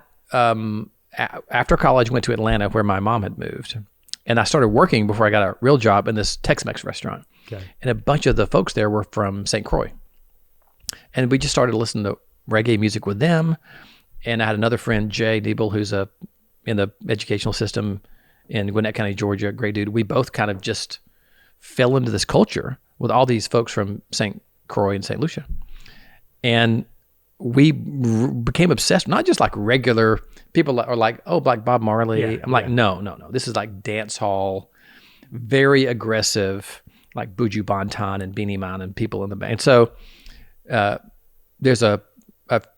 after college, went to Atlanta where my mom had moved, and I started working before I got a real job in this Tex-Mex restaurant. Okay. And a bunch of the folks there were from St. Croix, and we just started listening to reggae music with them. And I had another friend, Jay Niebel, who's in the educational system in Gwinnett County, Georgia, great dude. We both kind of just fell into this culture with all these folks from St. Croix and St. Lucia. And we became obsessed, not just like regular people are like, oh, like Bob Marley. Yeah, I'm like, no. This is like dance hall, very aggressive, like Buju Banton and Beanie Man and people in the band. So there's a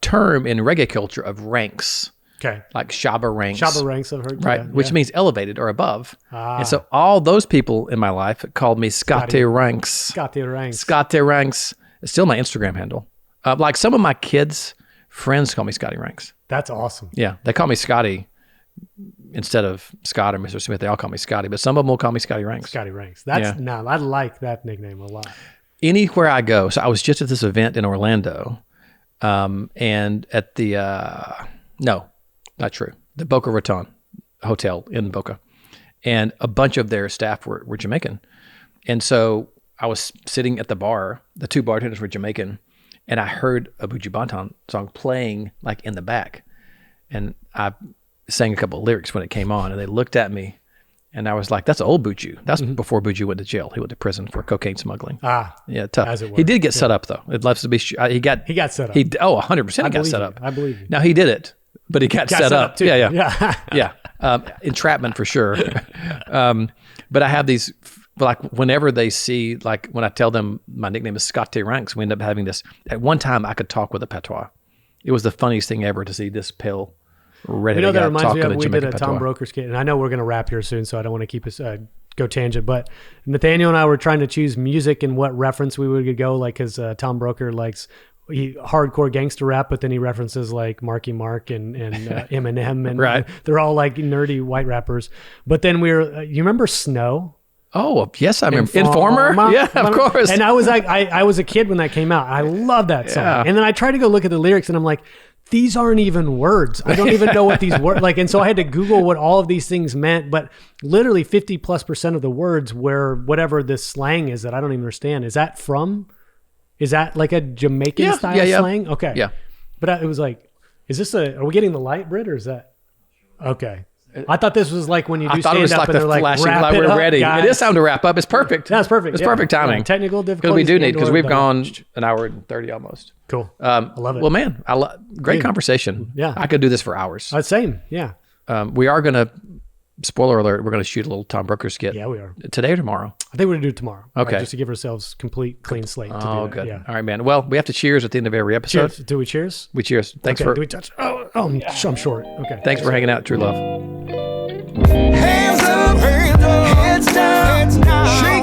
term in reggae culture of ranks, Okay. like Shabba ranks. Shabba ranks, I've heard. Right, Yeah, which yeah. means elevated or above. Ah. And so all those people in my life called me Scotty Ranks. Scotty ranks. Scotty Ranks. It's still my Instagram handle. Like some of my kids' friends call me Scotty Ranks. That's awesome. Yeah, they call me Scotty instead of Scott or Mr. Smith. They all call me Scotty, but some of them will call me Scotty Ranks. Scotty ranks. That's Yeah. no, I like that nickname a lot. Anywhere I go. So I was just at this event in Orlando, and at the no, not true. The Boca Raton Hotel in Boca, and a bunch of their staff were Jamaican, and so I was sitting at the bar. The two bartenders were Jamaican, and I heard a Buju Banton song playing like in the back, and I sang a couple of lyrics when it came on, and they looked at me, and I was like, "That's old Buju. That's before Buju went to jail. He went to prison for cocaine smuggling." Yeah, tough. As it were. He did get set up though. It loves to be. He got set up. 100% he got set up. I believe you. Now he did it, but he got set up. too. Yeah. Entrapment for sure. But I have these, like whenever they see, like when I tell them my nickname is Scotty Ranks, we end up having this. At one time, I could talk with a patois. It was the funniest thing ever to see this pale, red-headed You know, that guy reminds me talking of a we did Jamaican a Tom patois. Broker's kid, and I know we're going to wrap here soon, so I don't want to keep us go tangent. But Nathaniel and I were trying to choose music and what reference we would go, like because Tom Broker likes hardcore gangster rap, but then he references like Marky Mark and Eminem, and Right. they're all like nerdy white rappers. But then you remember Snow? Oh, yes, I remember. Informer? Yeah, of course. And I was like, I was a kid when that came out. I love that song. Yeah. And then I tried to go look at the lyrics, and I'm like, these aren't even words. I don't even know what these words like. And so I had to Google what all of these things meant. But literally 50+% of the words were whatever this slang is that I don't even understand. Is that like a Jamaican style slang? Okay. Yeah. But it was like, are we getting the light, Britt, or is that okay? I thought this was like when you do stand up and they're like, flashing wrap like it we're up, ready. guys. It is time to wrap up. It's perfect. That's perfect. It's perfect timing. Yeah, technical difficulties. Because we've gone an hour and 30 almost. Cool. I love it. Well, man, great conversation. Yeah. I could do this for hours. Same. Yeah. We are going to, spoiler alert, we're going to shoot a little Tom Brooker skit. Yeah, we are. Today or tomorrow? I think we're going to do it tomorrow. Okay. Right, just to give ourselves complete clean slate. To do that. Good. Yeah. All right, man. Well, we have to cheers at the end of every episode. Cheers. Do we cheers? We cheers. Thanks Okay. for Do we touch? Oh, I'm short. Okay. thanks for hanging out. True love. Hands up, heads down.